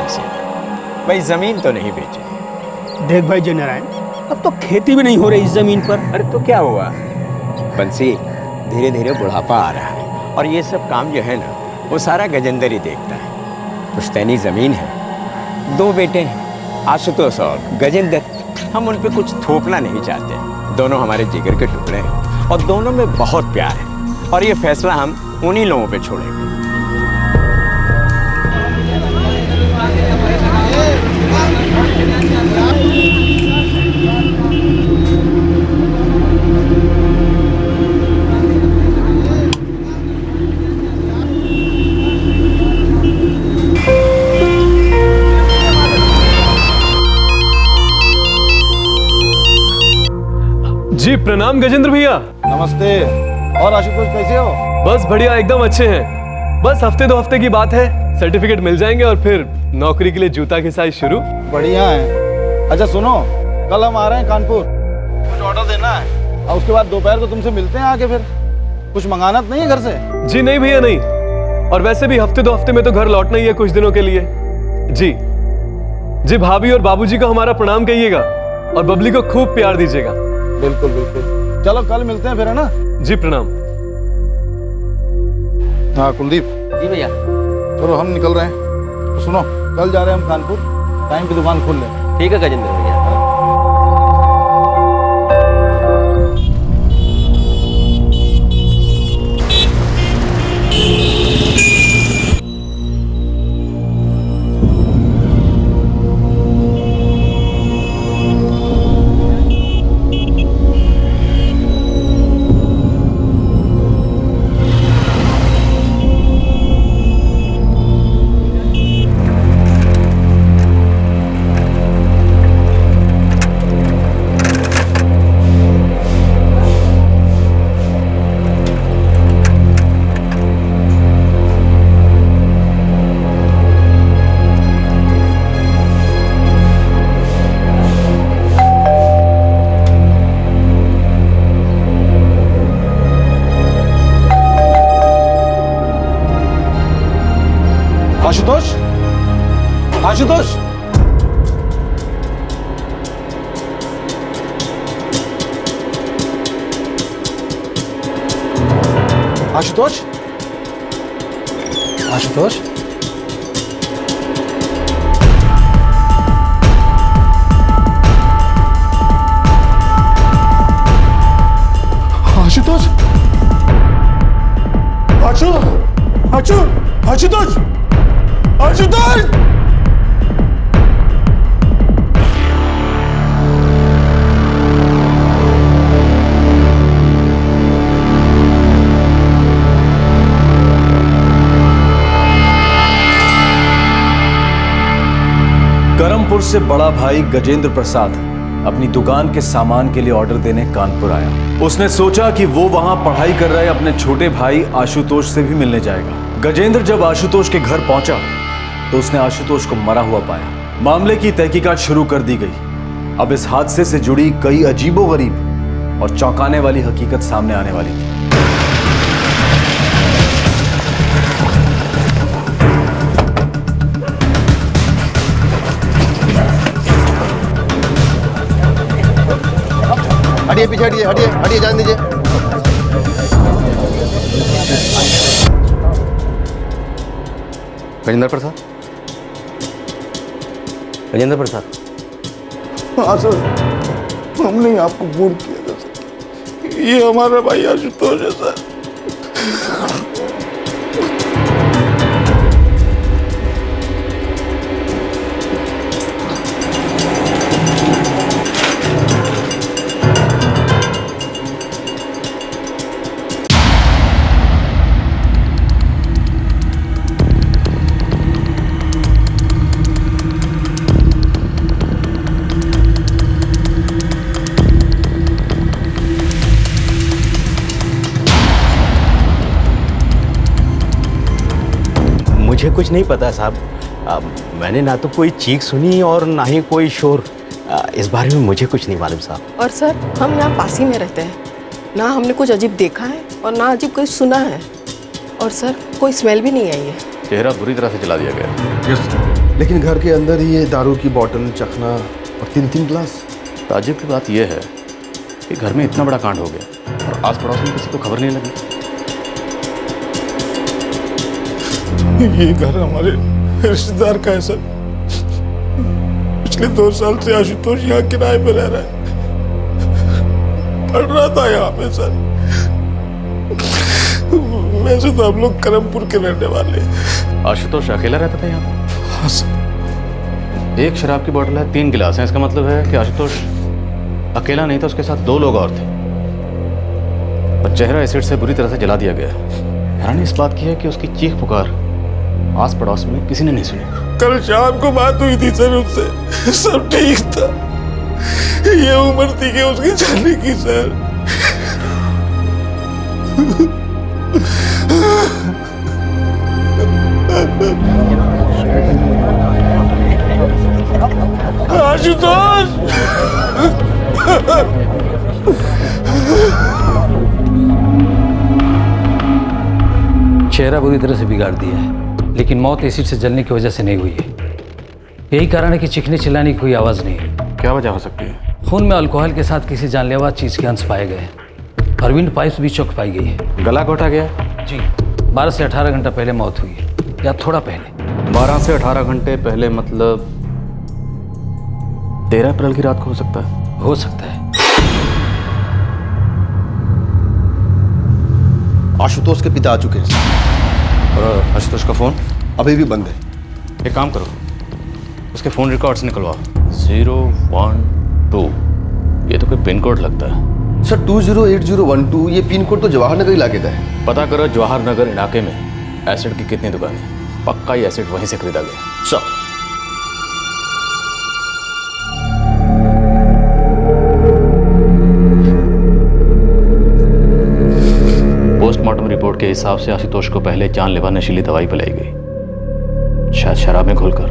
से, भाई जमीन तो नहीं बेची। देख भाई जयनारायण, अब तो खेती भी नहीं हो रही इस जमीन पर। अरे तो क्या हुआ बंसी, धीरे धीरे बुढ़ापा आ रहा है और ये सब काम जो है ना वो सारा गजेंद्र ही देखता है। पुश्तैनी जमीन है, 2 बेटे हैं, आशुतोष और गजेंद्र। हम उन पे कुछ थोपना नहीं चाहते। दोनों हमारे जिगर के टुकड़े हैं और दोनों में बहुत प्यार है और ये फैसला हम उन्हीं लोगों पे छोड़ेंगे। जी प्रणाम गजेंद्र भैया। नमस्ते। और आशुतोष कैसे हो? बस बढ़िया, एकदम अच्छे हैं। बस हफ्ते 2 हफ्ते की बात है, सर्टिफिकेट मिल जाएंगे और फिर नौकरी के लिए जूता की साइज शुरू। बढ़िया है। अच्छा सुनो, कल हम आ रहे हैं कानपुर, कुछ ऑर्डर देना है और उसके बाद दोपहर को तुमसे मिलते हैं आके। फिर कुछ मंगाना तो नहीं है घर से? जी नहीं भैया, नहीं। और वैसे भी हफ्ते 2 हफ्ते में तो घर लौटना ही है कुछ दिनों के लिए। जी जी, भाभी और बाबूजी को हमारा प्रणाम कहिएगा और बबली को खूब प्यार दीजिएगा। बिल्कुल बिल्कुल। चलो कल मिलते हैं फिर, है ना? जी प्रणाम। हाँ कुलदीप। जी भैया। चलो हम निकल रहे हैं। तो सुनो, कल जा रहे हैं हम कानपुर, टाइम की दुकान खोल लें। ठीक है गजेंद्र भैया। आशुतोष, आशुतोष, आशुतोष, आशुतोष, आशुतोष, आशु, आशु, आशुतोष, आशुतोष! करमपुर से बड़ा भाई गजेंद्र प्रसाद अपनी दुकान के सामान के लिए ऑर्डर देने कानपुर आया। उसने सोचा कि वो वहां पढ़ाई कर रहे अपने छोटे भाई आशुतोष से भी मिलने जाएगा। गजेंद्र जब आशुतोष के घर पहुंचा तो उसने आशुतोष को मरा हुआ पाया। मामले की तहकीकात शुरू कर दी गई। अब इस हादसे से जुड़ी कई अजीबोगरीब और चौंकाने वाली हकीकत सामने आने वाली थी। हटिए पीछे, हटिए हटिए हटिए, जान दीजिए। गजेंद्र प्रसाद, गजेंद्र प्रसाद। हाँ सर, हमने आपको फोन किया था सर। ये हमारा भाई आशुतोष है सर। मुझे कुछ नहीं पता साहब। मैंने ना तो कोई चीख सुनी और ना ही कोई शोर। इस बारे में मुझे कुछ नहीं मालूम साहब। और सर, हम यहाँ पास ही में रहते हैं, ना हमने कुछ अजीब देखा है और ना अजीब कुछ सुना है। और सर, कोई स्मेल भी नहीं आई है। चेहरा बुरी तरह से जला दिया गया। यस। लेकिन घर के अंदर ही ये दारू की बोतल, चखना और 3-3 गिलास। ताज्जुब की बात यह है कि घर में इतना बड़ा कांड हो गया और आस पड़ोस में किसी को खबर नहीं लगी। ये घर हमारे रिश्तेदार का है सर। पिछले 2 साल से आशुतोष यहाँ किराए पे रह रहा है। पढ़ रहा था यहाँ पे सर। वैसे तो हम लोग करमपुर के रहने वाले हैं। आशुतोष अकेला रहता था यहाँ पे? हाँ सर। एक शराब की बोतल है, 3 गिलास हैं, इसका मतलब है कि आशुतोष अकेला नहीं था, उसके साथ 2 लोग और थे और चेहरा एसिड से बुरी तरह से जला दिया गया। हैरानी इस बात की है कि उसकी चीख पुकार आस पड़ोस में किसी ने नहीं सुनी। कल शाम को बात हुई थी सर उससे, सब ठीक था। ये उम्र थी कि उसकी जाने की सर। आशुतोष! चेहरा बुरी तरह से बिगाड़ दिया है, लेकिन मौत एसिड से जलने की वजह से नहीं हुई है। यही कारण है कि चीखने चिल्लाने की कोई आवाज़ नहीं है। क्या वजह हो सकती है? खून में अल्कोहल के साथ किसी जानलेवा चीज़ के अंश पाए गए हैं। अरविंद पाइप्स भी चौक पाई गई है। गला घोटा गया? जी, 12 से 18 घंटा पहले मौत हुई है, या थोड़ा पहले। 12 से 18 घंटे पहले मतलब 13 अप्रैल की रात को हो सकता है? हो सकता है। आशुतोष के पिता आ चुके हैं। और आशुतोष का फ़ोन? अभी भी बंद है। एक काम करो, उसके फ़ोन रिकॉर्ड्स निकलवाओ। 012, ये तो कोई पिन कोड लगता है। सर 208012, ये पिन कोड तो जवाहर नगर इलाके का है। पता करो जवाहर नगर इलाके में एसिड की कितनी दुकानें हैं। पक्का ये एसिड वहीं से खरीदा गया। सर पोस्टमार्टम रिपोर्ट के हिसाब से आशुतोष को पहले जानलेवा नशीली दवाई पिलाई गई, शायद शराब में घोलकर।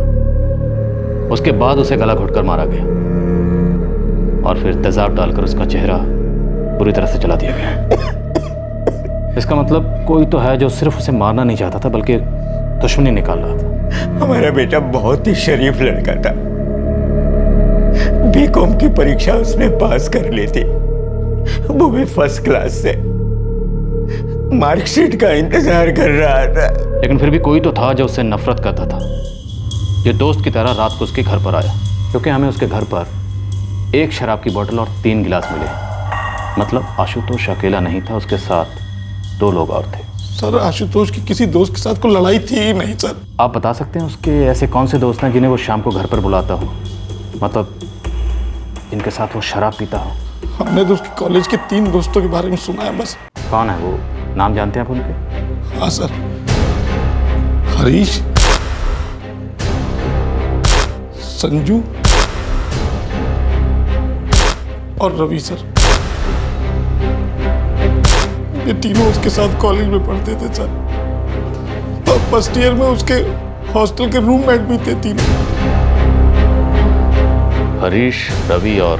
उसके बाद उसे गला घोटकर मारा गया और फिर तेजाब डालकर उसका चेहरा बुरी तरह से जला दिया गया। इसका मतलब कोई तो है जो सिर्फ उसे मारना नहीं चाहता था, बल्कि दुश्मनी निकाल रहा था। हमारा बेटा बहुत ही शरीफ लड़का था। बीकॉम की परीक्षा उसने पास कर ली थी, वो भी फर्स्ट क्लास से। मार्कशीट का इंतजार कर रहा था। लेकिन फिर भी कोई तो था जो उससे नफरत करता था, जो दोस्त की तरह रात को उसके घर पर आया, क्योंकि हमें उसके घर पर एक शराब की बोतल और 3 गिलास मिले। मतलब आशुतोष अकेला नहीं था, उसके साथ 2 लोग और थे। सर आशुतोष की किसी दोस्त के साथ कोई लड़ाई थी ही नहीं सर। आप बता सकते हैं उसके ऐसे कौन से दोस्त हैं जिन्हें वो शाम को घर पर बुलाता हो, मतलब जिनके साथ वो शराब पीता हो? हमने तो उसके कॉलेज के 3 दोस्तों के बारे में सुना है बस। कौन है वो? नाम जानते हैं आप उनके? हाँ सर, हरीश, संजू और रवि सर। ये तीनों उसके साथ कॉलेज में पढ़ते थे सर, और फर्स्ट ईयर में उसके हॉस्टल के रूममेट भी थे तीनों। हरीश, रवि और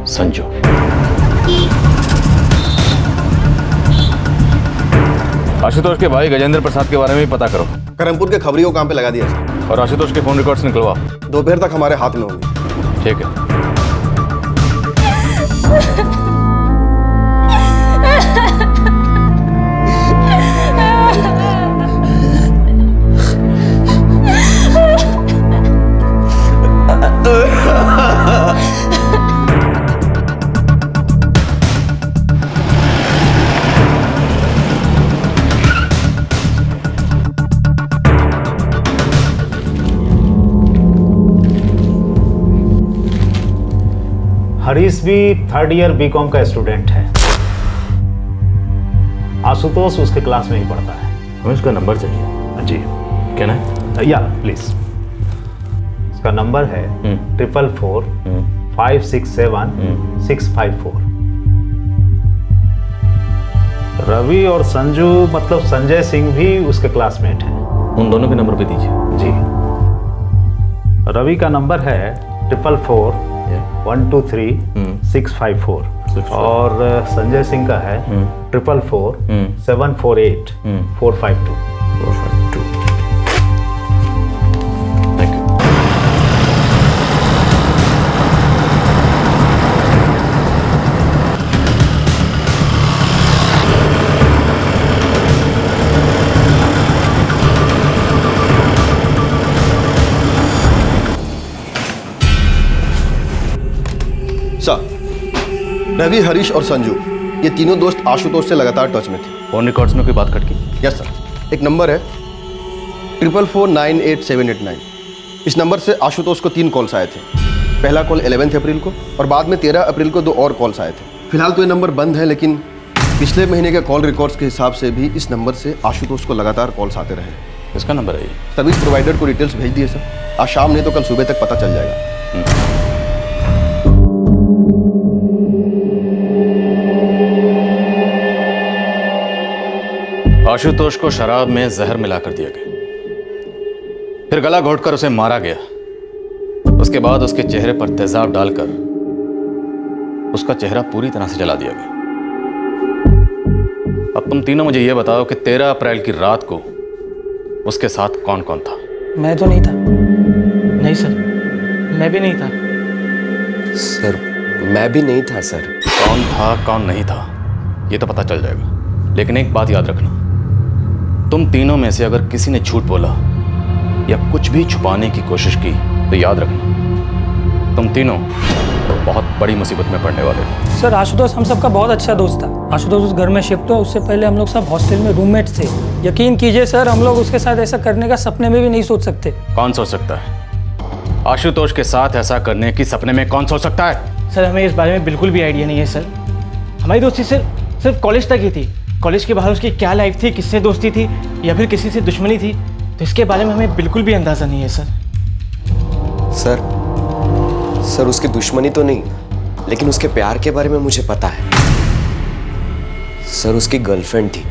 संजू। आशुतोष के भाई गजेंद्र प्रसाद के बारे में भी पता करो। करमपुर के खबरी को काम पे लगा दिया सर। और आशुतोष के फोन रिकॉर्ड्स निकलवाओ। दोपहर तक हमारे हाथ में होंगे। ठीक है। हरीश भी 3rd ईयर बीकॉम का स्टूडेंट है। आशुतोष उसके क्लास में ही पढ़ता है। हमें उसका नंबर चाहिए। जी, क्या ना? या प्लीज। उसका नंबर है 444 567 654। रवि और संजू मतलब संजय सिंह भी उसके क्लासमेट हैं। उन दोनों के नंबर पे दीजिए। जी, रवि का नंबर है 444 123 654 और संजय सिंह का है 444 748 452। Thank you. Sir, Ravi, Harish और संजू ये तीनों दोस्त आशुतोष से लगातार टच में थे। फोन रिकॉर्ड्स में कोई बात खटकी? यस सर, एक नंबर है 44498789। इस नंबर से आशुतोष को 3 कॉल्स आए थे। पहला कॉल 11 अप्रैल को और बाद में 13 अप्रैल को 2 और कॉल्स आए थे। फिलहाल तो ये नंबर बंद है, लेकिन पिछले महीने के कॉल रिकॉर्ड्स के हिसाब से भी इस नंबर से आशुतोष को लगातार कॉल्स आते रहे। किसका नंबर है ये? सर्विस प्रोवाइडर को डिटेल्स भेज दिए सर। आज शाम नहीं तो कल सुबह तक पता चल जाएगा। आशुतोष को शराब में जहर मिलाकर दिया गया, फिर गला घोटकर उसे मारा गया। उसके बाद उसके चेहरे पर तेजाब डालकर उसका चेहरा पूरी तरह से जला दिया गया। अब तुम तीनों मुझे यह बताओ कि 13 अप्रैल की रात को उसके साथ कौन कौन था? मैं तो नहीं था। नहीं सर, मैं भी नहीं था। सर, मैं भी नहीं था सर। कौन था कौन नहीं था ये तो पता चल जाएगा, लेकिन एक बात याद रखना, तुम तीनों में से अगर किसी ने झूठ बोला या कुछ भी छुपाने की कोशिश की तो याद रखना तुम तीनों बहुत बड़ी मुसीबत में पड़ने वाले हो। सर, आशुतोष हम सबका बहुत अच्छा दोस्त था। आशुतोष उस घर में शिफ्ट हुआ, उससे पहले हम लोग सब हॉस्टल में रूममेट थे। यकीन कीजिए सर, हम लोग उसके साथ ऐसा करने का सपने में भी नहीं सोच सकते। कौन सोच सकता है? आशुतोष के साथ ऐसा करने की सपने में कौन सोच सकता है? सर, हमें इस बारे में बिल्कुल भी आइडिया नहीं है सर। हमारी दोस्ती सिर्फ कॉलेज तक ही थी। कॉलेज के बाहर उसकी क्या लाइफ थी, किससे दोस्ती थी या फिर किसी से दुश्मनी थी, तो इसके बारे में हमें बिल्कुल भी अंदाज़ा नहीं है सर। सर, उसकी दुश्मनी तो नहीं, लेकिन उसके प्यार के बारे में मुझे पता है। सर, उसकी गर्लफ्रेंड थी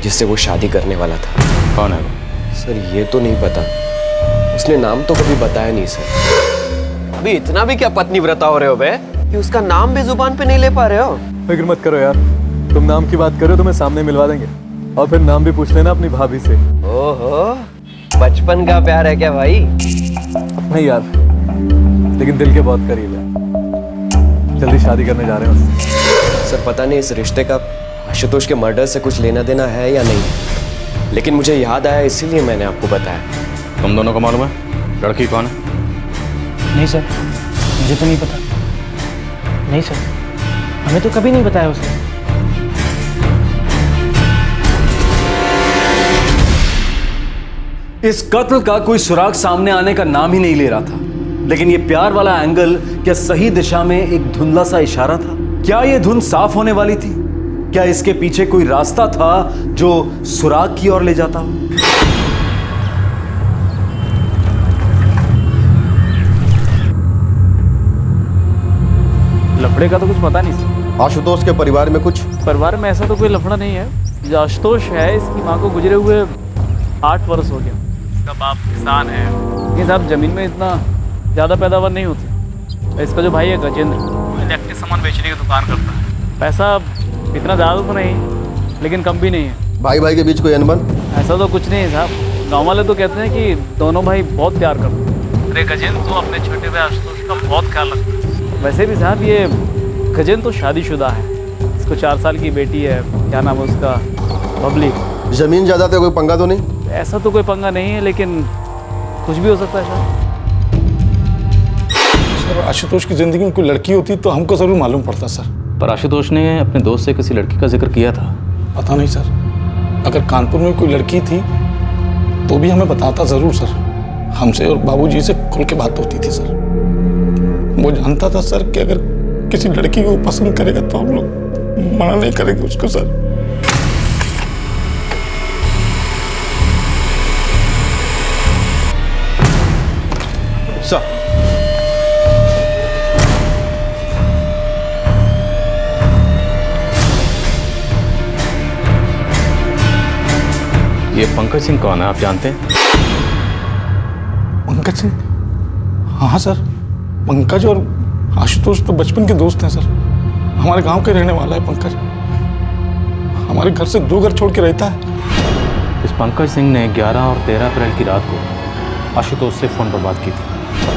जिससे वो शादी करने वाला था। कौन है वो? सर, ये तो नहीं पता। उसने नाम तो कभी बताया नहीं सर। अभी इतना भी क्या पत्नीव्रता हो रहे हो बे कि उसका नाम भी जुबान पे नहीं ले पा रहे हो? फिक्र मत करो यार, तुम नाम की बात करो तो मैं सामने मिलवा देंगे, और फिर नाम भी पूछ लेना अपनी भाभी से। ओहो, बचपन का प्यार है क्या भाई? नहीं यार, लेकिन दिल के बहुत करीब है। जल्दी शादी करने जा रहे हैं उससे। सर, पता नहीं इस रिश्ते का आशुतोष के मर्डर से कुछ लेना देना है या नहीं, लेकिन मुझे याद आया इसीलिए मैंने आपको बताया। तुम दोनों को मालूम है लड़की कौन है? नहीं सर, मुझे तो नहीं पता। नहीं सर, हमें तो कभी नहीं बताया उसने। इस कत्ल का कोई सुराग सामने आने का नाम ही नहीं ले रहा था, लेकिन ये प्यार वाला एंगल क्या सही दिशा में एक धुंधला सा इशारा था? क्या ये धुंध साफ होने वाली थी? क्या इसके पीछे कोई रास्ता था जो सुराग की ओर ले जाता? लफड़े का तो कुछ पता नहीं सर। आशुतोष के परिवार में कुछ? परिवार में ऐसा तो कोई लफड़ा नहीं है। जो आशुतोष है, इसकी माँ को गुजरे हुए 8 वर्ष हो गया। इसका बाप किसान है, लेकिन साहब जमीन में इतना ज़्यादा पैदावार नहीं होती। इसका जो भाई है गजेंद्र, इलेक्ट्रिक सामान बेचने की दुकान करता है। पैसा इतना ज़्यादा तो नहीं, लेकिन कम भी नहीं है। भाई भाई के बीच कोई अनबन? ऐसा तो कुछ नहीं है साहब। गाँव वाले तो कहते हैं कि दोनों भाई बहुत प्यार करते हैं। अरे गजेंद्र तो अपने छोटे भाई आशुतोष का बहुत ख्याल रखता है। वैसे भी साहब ये गजेंद्र तो शादीशुदा है। इसको 4 साल की बेटी है, क्या नाम है उसका, बबली। जमीन जायदाद का कोई पंगा तो नहीं? ऐसा तो कोई पंगा नहीं है, लेकिन कुछ भी हो सकता है सर, आशुतोष की जिंदगी में कोई लड़की होती तो हमको जरूर मालूम पड़ता सर। पर आशुतोष ने अपने दोस्त से किसी लड़की का जिक्र किया था। पता नहीं सर, अगर कानपुर में कोई लड़की थी तो भी हमें बताता जरूर सर। हमसे और बाबूजी से खुल के बात होती थी सर। वो जानता था सर कि अगर किसी लड़की को पसंद करेगा तो हम लोग मना नहीं करेंगे उसको सर। सर, ये पंकज सिंह कौन है, आप जानते हैं? पंकज सिंह? हाँ सर, पंकज और आशुतोष तो बचपन के दोस्त हैं सर। हमारे गांव के रहने वाला है पंकज। हमारे घर से 2 घर छोड़ के रहता है। इस पंकज सिंह ने 11 और 13 अप्रैल की रात को आशुतोष से फ़ोन पर बात की थी।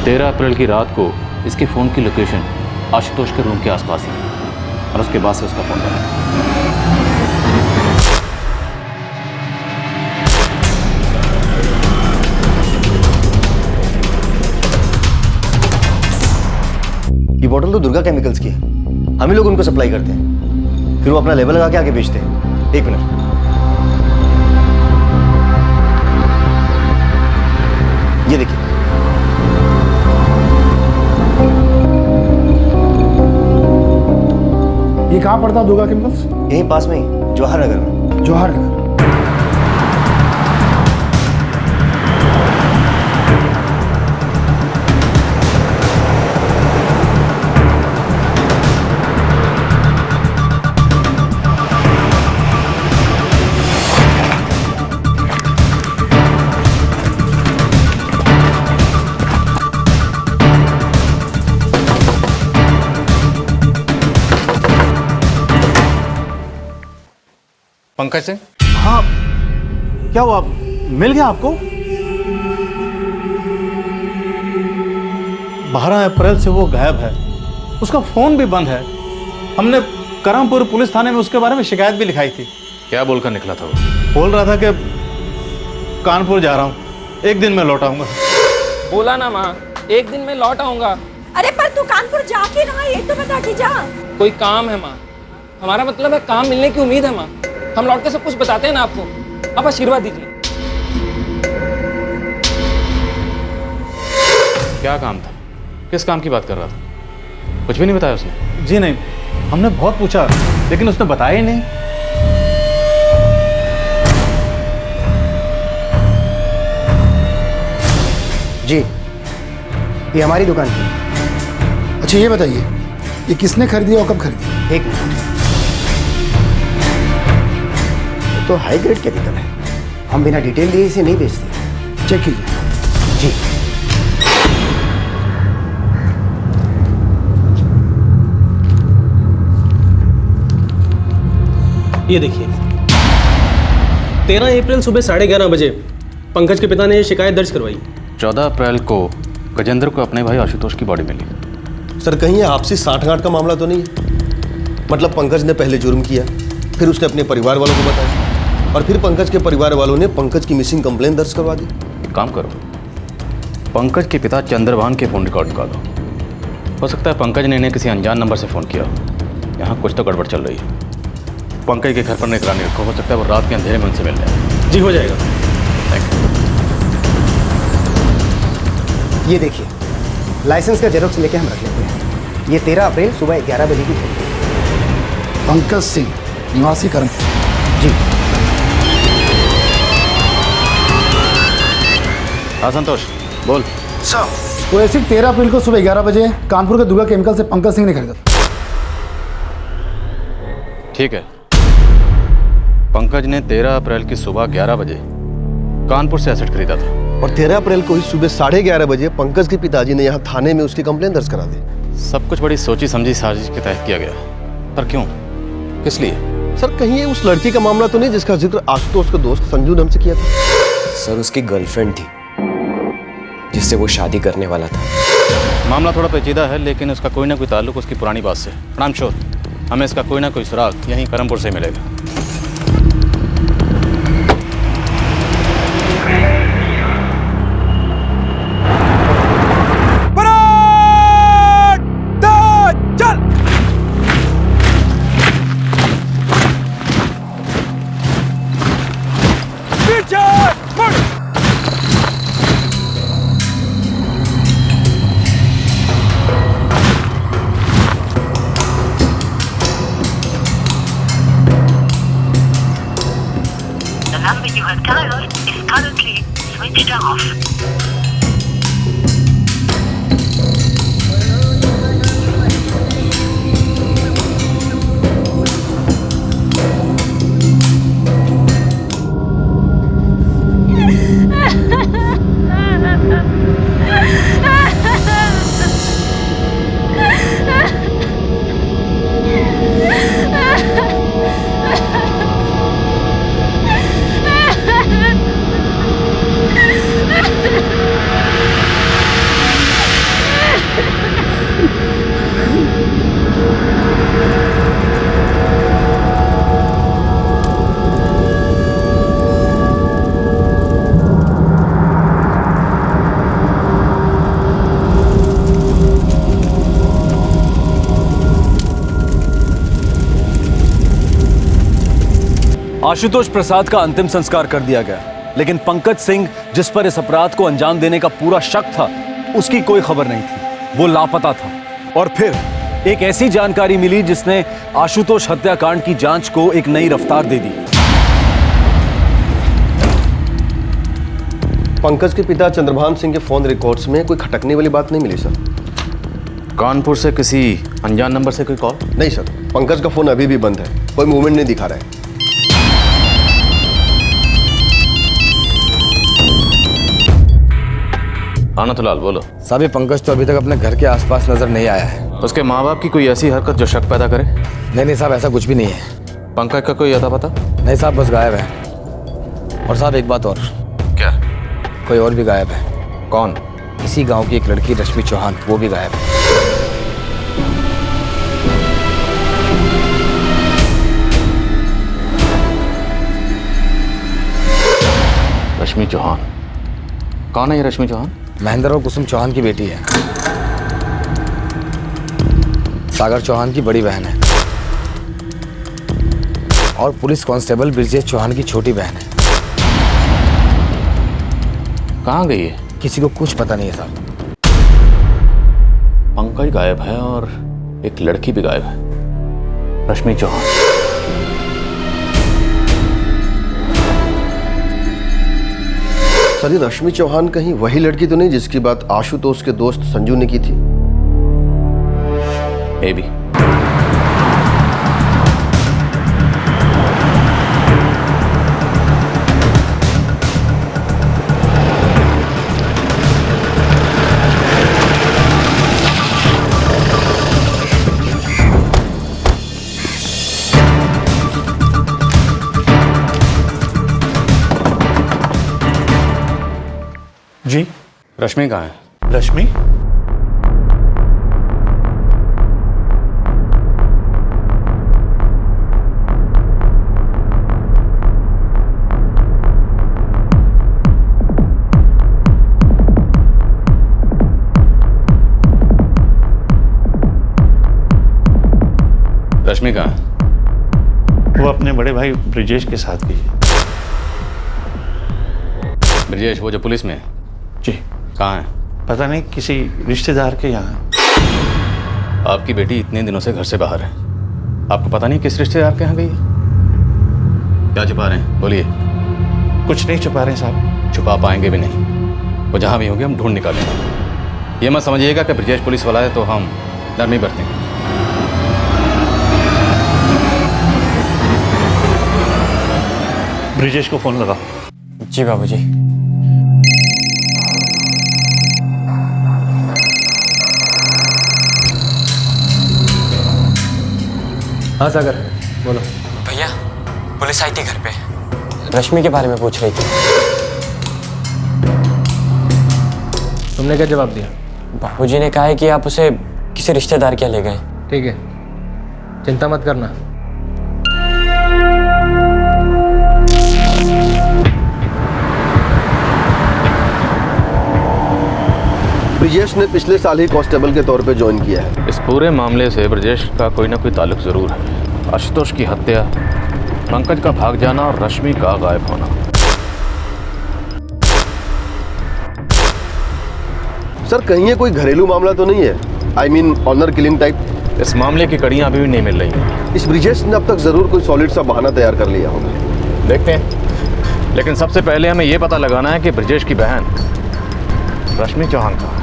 13 अप्रैल की रात को इसके फ़ोन की लोकेशन आशुतोष के रूम के आसपास ही है, और उसके बाद से उसका फ़ोन बना। ये बोतल तो दुर्गा केमिकल्स की है, हम ही लोग उनको सप्लाई करते हैं, फिर वो अपना लेबल लगा के आगे बेचते हैं। 1 मिनट। ये देखिए, ये कहाँ पड़ता है दुर्गा केमिकल्स? यहीं पास में ही, जवाहर नगर में। जवाहर नगर। पंकज सिंह? हाँ, क्या हुआ, मिल गया आपको? 12 अप्रैल से वो गायब है, उसका फोन भी बंद है। हमने करमपुर पुलिस थाने में उसके बारे में शिकायत भी लिखाई थी। क्या बोलकर निकला था वो? बोल रहा था कि कानपुर जा रहा हूँ, 1 दिन में लौट आऊंगा। बोला ना माँ, 1 दिन में लौट आऊंगा। अरे पर तू कानपुर जा के रहा, ये तो बता के जा। कोई काम है माँ, हमारा मतलब है काम मिलने की उम्मीद है माँ। हम लौट के सब कुछ बताते हैं ना आपको, आप आशीर्वाद दीजिए। क्या काम था? किस काम की बात कर रहा था? कुछ भी नहीं बताया उसने? जी नहीं, हमने बहुत पूछा लेकिन उसने बताया ही नहीं। जी, ये हमारी दुकान की। अच्छा ये बताइए, ये किसने खरीदी और कब खरीदी? 1 मिनट। तो हाई ग्रेड केमिकल है, हम बिना डिटेल दिए इसे नहीं बेचते। चेक कीजिए। जी। ये देखिए, 13 अप्रैल सुबह 11:30 बजे पंकज के पिता ने शिकायत दर्ज करवाई। 14 अप्रैल को गजेंद्र को अपने भाई आशुतोष की बॉडी मिली। सर, कहीं ये आपसी साठगांठ का मामला तो नहीं है? मतलब पंकज ने पहले जुर्म किया, फिर उसने अपने परिवार वालों को बताया, और फिर पंकज के परिवार वालों ने पंकज की मिसिंग कंप्लेन दर्ज करवा दी। एक काम करो, पंकज के पिता चंद्रभान के फोन रिकॉर्ड निकालो। हो सकता है पंकज ने इन्हें किसी अनजान नंबर से फ़ोन किया। यहाँ कुछ तो गड़बड़ चल रही है। पंकज के घर पर निगरानी रखो, हो सकता है वो रात के अंधेरे में उनसे मिल जाए। जी हो जाएगा। Thank you. ये देखिए, लाइसेंस का जेरोक्स लेके हम रख लेते हैं। ये 13 अप्रैल सुबह 11 बजे की घटना है। पंकज सिंह, निवासी करमपुर। जी। हाँ संतोष, बोल। सर, वो ऐसी 13 अप्रैल को सुबह 11 बजे कानपुर के दुर्गा केमिकल से पंकज सिंह ने खरीदा था। ठीक है, पंकज ने 13 अप्रैल की सुबह 11 बजे कानपुर से एसेट खरीदा था, और 13 अप्रैल को ही सुबह 11:30 बजे पंकज के पिताजी ने यहाँ थाने में उसकी कंप्लेन दर्ज करा दी। सब कुछ बड़ी सोची समझी साजिश के तहत किया गया। पर क्यों, किस लिए? सर, कहीं ये उस लड़की का मामला तो नहीं जिसका जिक्र आशुतोष के दोस्त संजू ने हमसे किया था? सर, उसकी गर्लफ्रेंड थी जिससे वो शादी करने वाला था। मामला थोड़ा पेचीदा है, लेकिन उसका कोई ना कोई ताल्लुक उसकी पुरानी बात से। प्रणाम श्योर, हमें इसका कोई ना कोई सुराग यहीं करमपुर से मिलेगा। Ha आशुतोष प्रसाद का अंतिम संस्कार कर दिया गया, लेकिन पंकज सिंह, जिस पर इस अपराध को अंजाम देने का पूरा शक था, उसकी कोई खबर नहीं थी। वो लापता था। और फिर एक ऐसी जानकारी मिली जिसने आशुतोष हत्याकांड की जांच को एक नई रफ्तार दे दी। पंकज के पिता चंद्रभान सिंह के फोन रिकॉर्ड्स में कोई खटकने वाली बात नहीं मिली सर। कानपुर से किसी अनजान नंबर से कोई कॉल? नहीं सर, पंकज का फोन अभी भी बंद है, कोई मूवमेंट नहीं दिखा रहा है। आनंदलाल बोलो। साहब ये पंकज तो अभी तक अपने घर के आसपास नजर नहीं आया है। उसके माँ बाप की कोई ऐसी हरकत जो शक पैदा करे? नहीं साहब, ऐसा कुछ भी नहीं है। पंकज का कोई अता पता? नहीं साहब, बस गायब है। और साहब एक बात और। क्या? कोई और भी गायब है। कौन? इसी गांव की एक लड़की रश्मि चौहान, वो भी गायब है। रश्मि चौहान? कौन है ये रश्मि चौहान? महेंद्र और कुसुम चौहान की बेटी है। सागर चौहान की बड़ी बहन है और पुलिस कांस्टेबल ब्रिजेश चौहान की छोटी बहन है। कहाँ गई है? किसी को कुछ पता नहीं है साहब। पंकज गायब है और एक लड़की भी गायब है, रश्मि चौहान। सर, ये रश्मि चौहान कहीं वही लड़की तो नहीं जिसकी बात आशुतोष के दोस्त संजू ने की थी? May be. जी? रश्मि कहाँ है? रश्मि? रश्मि कहाँ है? वो अपने बड़े भाई ब्रिजेश के साथ गई है। ब्रिजेश वो जो पुलिस में है? जी। कहाँ है? पता नहीं, किसी रिश्तेदार के यहाँ। आपकी बेटी इतने दिनों से घर से बाहर है, आपको पता नहीं किस रिश्तेदार के यहाँ गई है? क्या छुपा रहे हैं, बोलिए। कुछ नहीं छुपा रहे साहब। छुपा पाएंगे भी नहीं, वो जहाँ भी होंगे हम ढूंढ निकालेंगे। ये मत समझिएगा कि ब्रिजेश पुलिस वाला है तो हम नरमी बरतेंगे। ब्रिजेश को फोन लगा। जी बाबूजी। हाँ सागर बोलो। भैया पुलिस आई थी घर पे, रश्मि के बारे में पूछ रही थी। तुमने क्या जवाब दिया? बाबूजी ने कहा है कि आप उसे किसी रिश्तेदार के ले गए। ठीक है, चिंता मत करना। ब्रिजेश ने पिछले साल ही कांस्टेबल के तौर पे ज्वाइन किया है। इस पूरे मामले से ब्रिजेश का कोई ना कोई ताल्लुक जरूर है। आशुतोष की हत्या, पंकज का भाग जाना और रश्मि का गायब होना। सर, कहीं ये कोई घरेलू मामला तो नहीं है? I mean honour killing type? इस मामले की कड़ियां अभी भी नहीं मिल रही हैं। इस ब्रिजेश ने अब तक जरूर कोई सॉलिड सा बहाना तैयार कर लिया होगा। देखते हैं, लेकिन सबसे पहले हमें यह पता लगाना है कि ब्रिजेश की बहन रश्मि चौहान कहाँ है।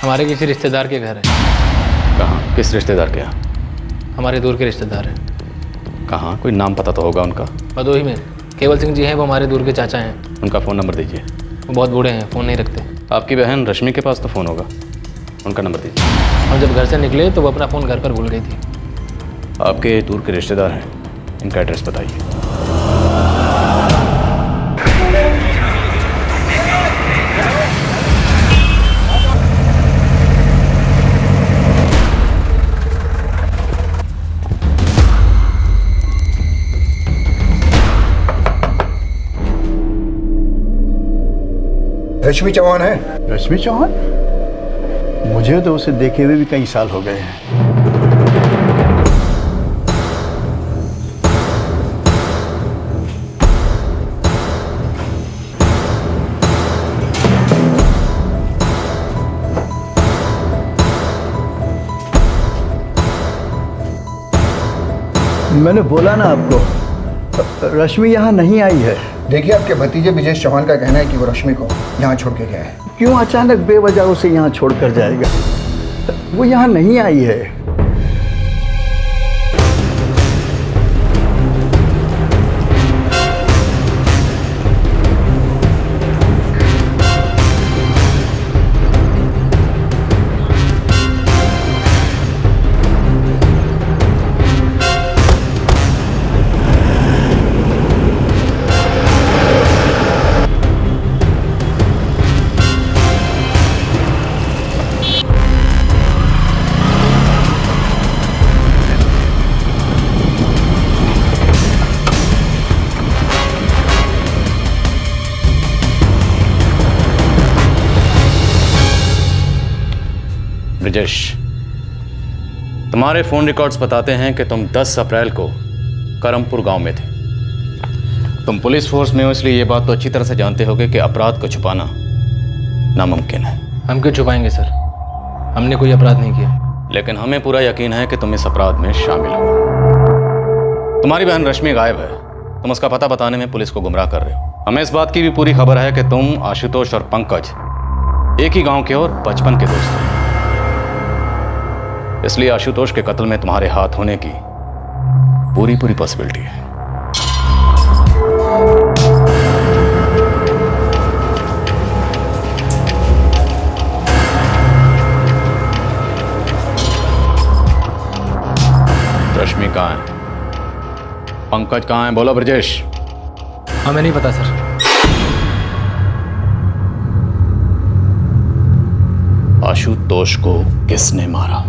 हमारे किसी रिश्तेदार के घर है। कहाँ? किस रिश्तेदार के यहाँ? हमारे दूर के रिश्तेदार हैं। कहाँ? कोई नाम पता तो होगा उनका? भदोही में केवल सिंह जी हैं, वो हमारे दूर के चाचा हैं। उनका फ़ोन नंबर दीजिए। वो बहुत बूढ़े हैं, फ़ोन नहीं रखते। आपकी बहन रश्मि के पास तो फ़ोन होगा, उनका नंबर दीजिए। हम जब घर से निकले तो वो अपना फ़ोन घर पर भूल गई थी। आपके दूर के रिश्तेदार हैं, इनका एड्रेस बताइए। रश्मि चौहान है? रश्मि चौहान? मुझे तो उसे देखे हुए भी कई साल हो गए हैं। मैंने बोला ना आपको, रश्मि यहाँ नहीं आई है। देखिए, आपके भतीजे विजय चौहान का कहना है कि वो रश्मि को यहाँ छोड़ के गया है। क्यों अचानक बेवजह उसे यहाँ छोड़कर जाएगा? वो यहाँ नहीं आई है। ब्रिजेश, तुम्हारे फोन रिकॉर्ड्स बताते हैं कि तुम 10 अप्रैल को करमपुर गांव में थे। तुम पुलिस फोर्स में हो, इसलिए ये बात तो अच्छी तरह से जानते होगे कि अपराध को छुपाना नामुमकिन है। हम क्यों छुपाएंगे सर? हमने कोई अपराध नहीं किया। लेकिन हमें पूरा यकीन है कि तुम इस अपराध में शामिल हो। तुम्हारी बहन रश्मि गायब है। तुम उसका पता बताने में पुलिस को गुमराह कर रहे हो। हमें इस बात की भी पूरी खबर है कि तुम, आशुतोष और पंकज एक ही गांव के और बचपन के दोस्त हो। इसलिए आशुतोष के कत्ल में तुम्हारे हाथ होने की पूरी पॉसिबिलिटी है। रश्मि कहाँ है? पंकज कहाँ है? बोलो ब्रजेश। हमें नहीं पता सर। आशुतोष को किसने मारा?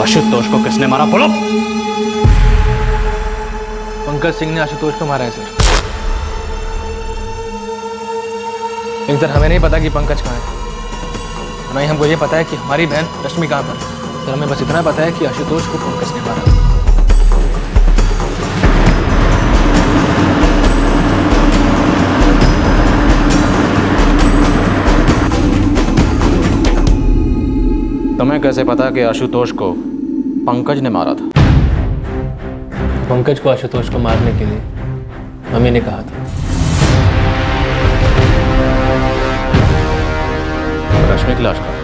आशुतोष को किसने मारा? बोलो। पंकज सिंह ने आशुतोष को मारा है सर। लेकिन सर हमें नहीं पता कि पंकज कहाँ है। नहीं, हमको ये पता है कि हमारी बहन रश्मि कहाँ पर। सर हमें बस इतना पता है कि आशुतोष को पंकज ने मारा। तुम्हें कैसे पता कि आशुतोष को पंकज ने मारा था? पंकज को आशुतोष को मारने के लिए मम्मी ने कहा था। रश्मि की लाश का?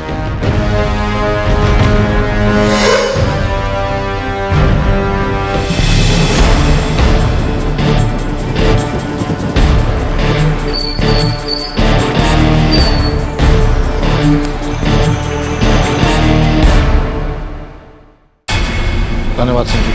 धन्यवाद सिंह जी।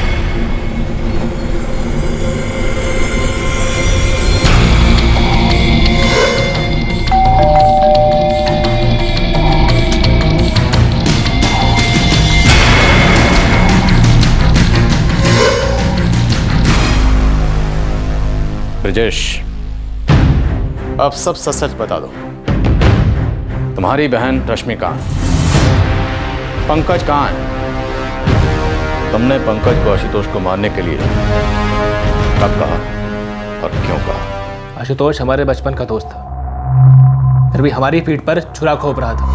ब्रजेश, अब सब सच सच बता दो। तुम्हारी बहन रश्मि कहाँ है? पंकज कहाँ है? तुमने पंकज को आशुतोष को मारने के लिए कब कहा और क्यों कहा? आशुतोष हमारे बचपन का दोस्त था, फिर भी हमारी पीठ पर छुरा घोंप रहा था।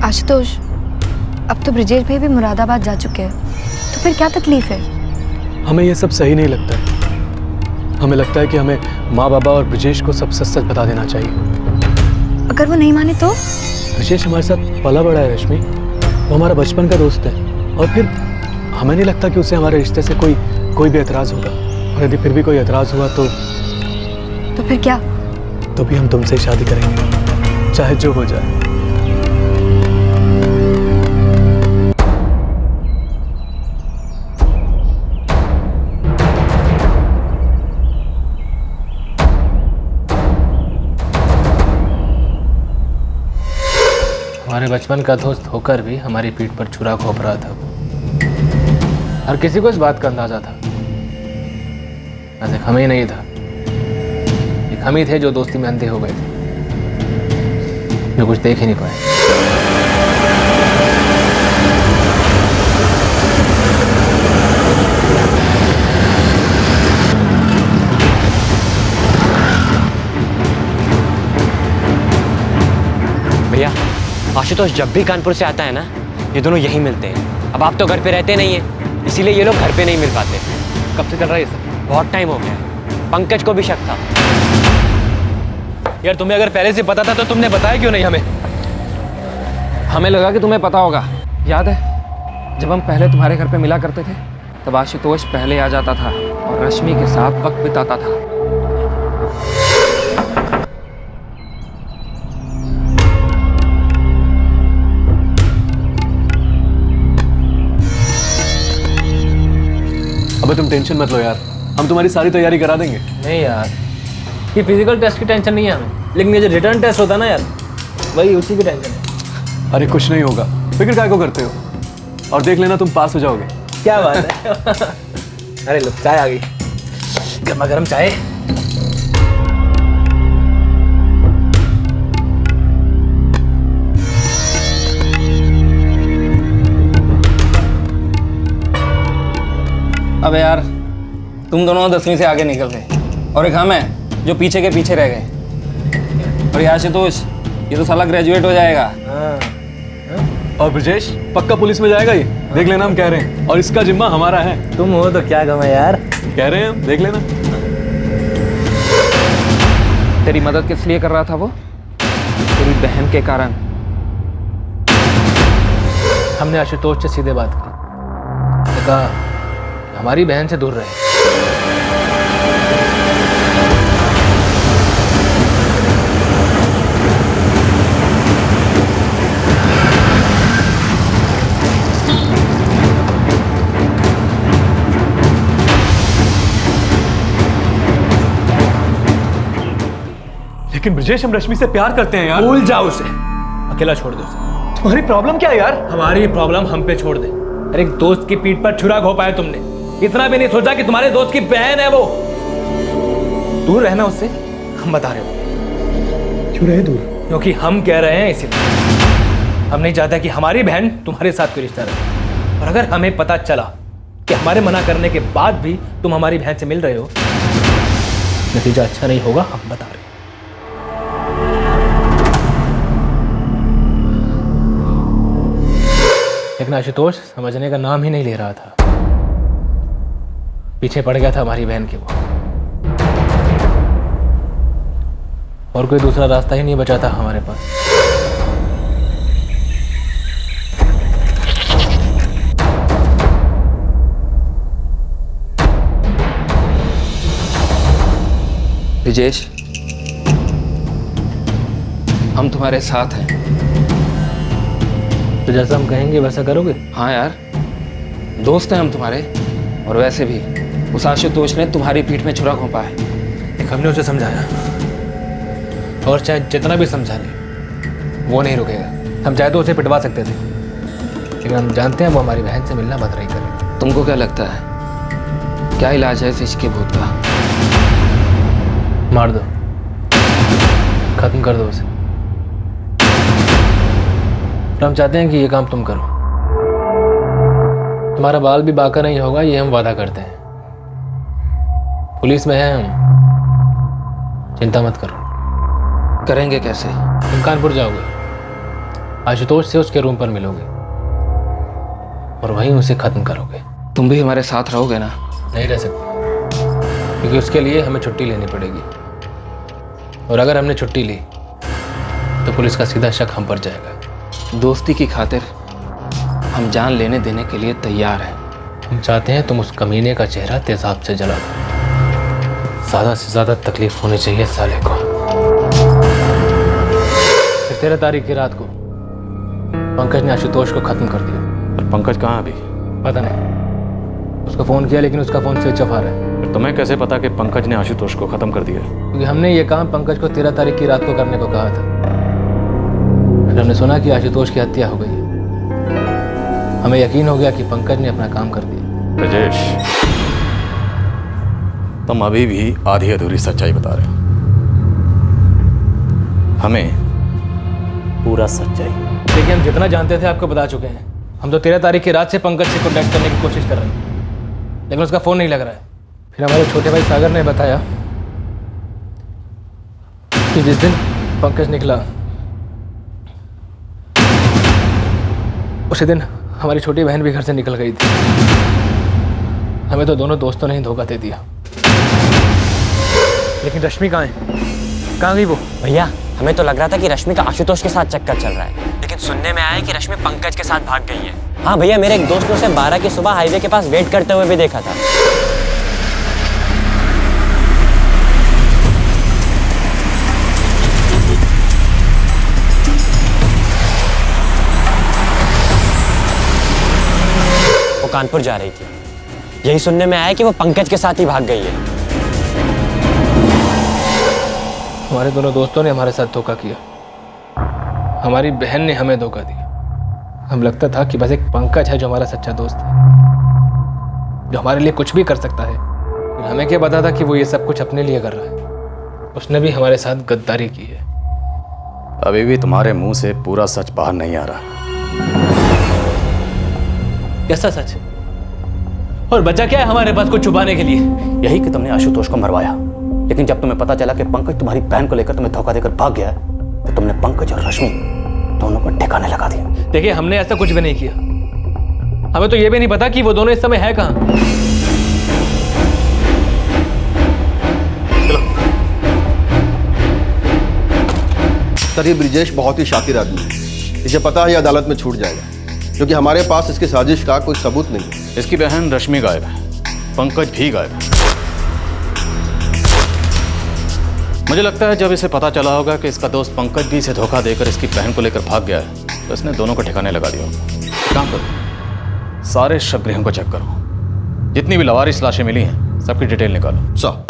आशुतोष, अब तो ब्रिजेश भाई भी मुरादाबाद जा चुके हैं, तो फिर क्या तकलीफ है? हमें ये सब सही नहीं लगता है। हमें लगता है कि हमें माँ बाबा और ब्रिजेश को सब सच सच बता देना चाहिए। अगर वो नहीं माने तो? ब्रिजेश हमारे साथ पला बड़ा है रश्मि, वो हमारा बचपन का दोस्त है। और फिर हमें नहीं लगता कि उसे हमारे रिश्ते से कोई भी एतराज़ होगा। और यदि फिर भी कोई एतराज़ हुआ तो फिर क्या? तो भी हम तुमसे शादी करेंगे। चाहे जो हो जाए। हमारे बचपन का दोस्त होकर भी हमारी पीठ पर छुरा घोंप रहा था। हर किसी को इस बात का अंदाजा था, बस एक हमें ही नहीं था। एक हम ही थे जो दोस्ती में अंधे हो गए थे, जो कुछ देख ही नहीं पाए। भैया, आशुतोष जब भी कानपुर से आता है ना, ये दोनों यहीं मिलते हैं। अब आप तो घर पे रहते नहीं हैं, इसीलिए ये लोग घर पे नहीं मिल पाते। कब से चल रहा है ये सब? बहुत टाइम हो गया है। पंकज को भी शक था। यार तुम्हें अगर पहले से पता था तो तुमने बताया क्यों नहीं हमें? हमें लगा कि तुम्हें पता होगा। याद है जब हम पहले तुम्हारे घर पे मिला करते थे, तब आशुतोष पहले आ जाता था और रश्मि के साथ वक्त बिताता था। अबे तुम टेंशन मत लो यार, हम तुम्हारी सारी तैयारी करा देंगे। नहीं यार, ये फिजिकल टेस्ट की टेंशन नहीं है हमें, लेकिन ये जो रिटर्न टेस्ट होता है ना यार, वही उसी की टेंशन है। अरे कुछ नहीं होगा, फिक्र काय को करते हो? और देख लेना तुम पास हो जाओगे। क्या बात है। अरे लो चाय आ गई, गर्मा गर्म चाय। अबे यार, तुम दोनों 10वीं से आगे निकल गए और एक हम है जो पीछे के पीछे रह गए। और ये आशुतोष, ये तो साला ग्रेजुएट हो जाएगा। और ब्रजेश पक्का पुलिस में जाएगा ये, देख लेना हम कह रहे हैं। और इसका जिम्मा हमारा है। तुम हो तो क्या गम है यार, कह रहे हैं हम, देख लेना। तेरी मदद किस लिए कर रहा था वो? तेरी बहन के कारण। हमने आशुतोष से सीधे बात की, कहा हमारी बहन से दूर रहे। लेकिन ब्रजेश, हम रश्मि से प्यार करते हैं यार। भूल जाओ उसे, अकेला छोड़ दो उसे। तुम्हारी प्रॉब्लम क्या है यार? हमारी प्रॉब्लम हम पे छोड़ दे। अरे एक दोस्त की पीठ पर छुरा घोंपा है तुमने, इतना भी नहीं सोचा कि तुम्हारे दोस्त की बहन है वो। दूर रहना उससे, हम बता रहे हो। क्यों रहे दूर? क्योंकि हम कह रहे हैं इसीलिए। हम नहीं चाहते कि हमारी बहन तुम्हारे साथ कोई रिश्ता रहे। और अगर हमें पता चला कि हमारे मना करने के बाद भी तुम हमारी बहन से मिल रहे हो, नतीजा अच्छा नहीं होगा, हम बता रहे हो। लेकिन आशुतोष समझने का नाम ही नहीं ले रहा था। पीछे पड़ गया था हमारी बहन के वो, और कोई दूसरा रास्ता ही नहीं बचा था हमारे पास। ब्रजेश, हम तुम्हारे साथ हैं। तो जैसा हम कहेंगे वैसा करोगे? हाँ यार, दोस्त हैं हम तुम्हारे। और वैसे भी उस आशुतोष ने तुम्हारी पीठ में छुरा घोंपा है। एक हमने उसे समझाया, और चाहे जितना भी समझा ले, वो नहीं रुकेगा। हम चाहे तो उसे पिटवा सकते थे, लेकिन हम जानते हैं वो हमारी बहन से मिलना बंद नहीं करेगा। तुमको क्या लगता है क्या इलाज है इस इश्क के भूत का? मार दो, खत्म कर दो उसे। तो हम चाहते हैं कि ये काम तुम करो। तुम्हारा बाल भी बाका नहीं होगा, ये हम वादा करते हैं। पुलिस में हैं हम, चिंता मत करो। करेंगे कैसे? तुम कानपुर जाओगे, आशुतोष से उसके रूम पर मिलोगे और वहीं उसे खत्म करोगे। तुम भी हमारे साथ रहोगे ना? नहीं रह सकते, क्योंकि उसके लिए हमें छुट्टी लेनी पड़ेगी। और अगर हमने छुट्टी ली तो पुलिस का सीधा शक हम पर जाएगा। दोस्ती की खातिर हम जान लेने देने के लिए तैयार हैं। हम चाहते हैं तुम उस कमीने का चेहरा तेजाब से जला दो। ज़्यादा से ज़्यादा तकलीफ होनी चाहिए साले को। फिर 13 तारीख की रात को पंकज ने आशुतोष को खत्म कर दिया। और पंकज कहाँ अभी? पता नहीं, उसको फ़ोन किया लेकिन उसका फ़ोन स्विच ऑफ आ रहा है। फिर तुम्हें कैसे पता कि पंकज ने आशुतोष को खत्म कर दिया? क्योंकि हमने ये काम पंकज को 13 तारीख की रात को करने को कहा था। फिर हमने सुना कि आशुतोष की हत्या हो गई है। हमें यकीन हो गया कि पंकज ने अपना काम कर दिया। ब्रजेश, तुम अभी भी आधी अधूरी सच्चाई बता रहे हो। हमें पूरा सच्चाई। देखिए, हम जितना जानते थे आपको बता चुके हैं। हम तो 13 तारीख की रात से पंकज से कॉन्टैक्ट करने की कोशिश कर रहे हैं, लेकिन उसका फ़ोन नहीं लग रहा है। फिर हमारे छोटे भाई सागर ने बताया कि जिस दिन पंकज निकला उसी दिन हमारी छोटी बहन भी घर से निकल गई थी। हमें तो दोनों दोस्तों ने ही धोखा दे दिया। लेकिन रश्मि कहाँ है? कहाँ गई वो? भैया, हमें तो लग रहा था कि रश्मि का आशुतोष के साथ चक्कर चल रहा है, लेकिन सुनने में आया कि रश्मि पंकज के साथ भाग गई है। हाँ भैया, मेरे एक दोस्त ने उसे 12 की सुबह हाईवे के पास वेट करते हुए भी देखा था। वो कानपुर जा रही थी। यही सुनने में आया कि वो पंकज के साथ ही भाग गई है। हमारे दोनों दोस्तों ने हमारे साथ धोखा किया। हमारी बहन ने हमें धोखा दिया। हम लगता था कि बस एक पंकज है जो हमारा सच्चा दोस्त है, जो हमारे लिए कुछ भी कर सकता है। लेकिन हमें क्या पता था कि वो ये सब कुछ अपने लिए कर रहा है। उसने भी हमारे साथ गद्दारी की है। अभी भी तुम्हारे मुंह से पूरा सच बाहर नहीं आ रहा। कैसा सच? और बचा क्या है हमारे पास कुछ छुपाने के लिए? यही कि तुमने आशुतोष को मरवाया, लेकिन जब तुम्हें पता चला कि पंकज तुम्हारी बहन को लेकर तुम्हें धोखा देकर भाग गया है, तो तुमने पंकज और रश्मि दोनों को ठिकाने लगा दिया। देखिए, हमने ऐसा कुछ भी नहीं किया। हमें तो ये भी नहीं पता कि वो दोनों इस समय है कहाँ। सर, ये ब्रिजेश बहुत ही शातिर आदमी है। इसे पता है ये अदालत में छूट जाएगा, क्योंकि हमारे पास इसकी साजिश का कोई सबूत नहीं है। इसकी बहन रश्मि गायब है, पंकज भी गायब है। मुझे लगता है जब इसे पता चला होगा कि इसका दोस्त पंकज भी इसे धोखा देकर इसकी बहन को लेकर भाग गया है, तो इसने दोनों को ठिकाने लगा दिया होगा। काम करो, सारे शवगृहों को चेक करो। जितनी भी लवारिस लाशें मिली हैं, सबकी डिटेल निकालो। सर,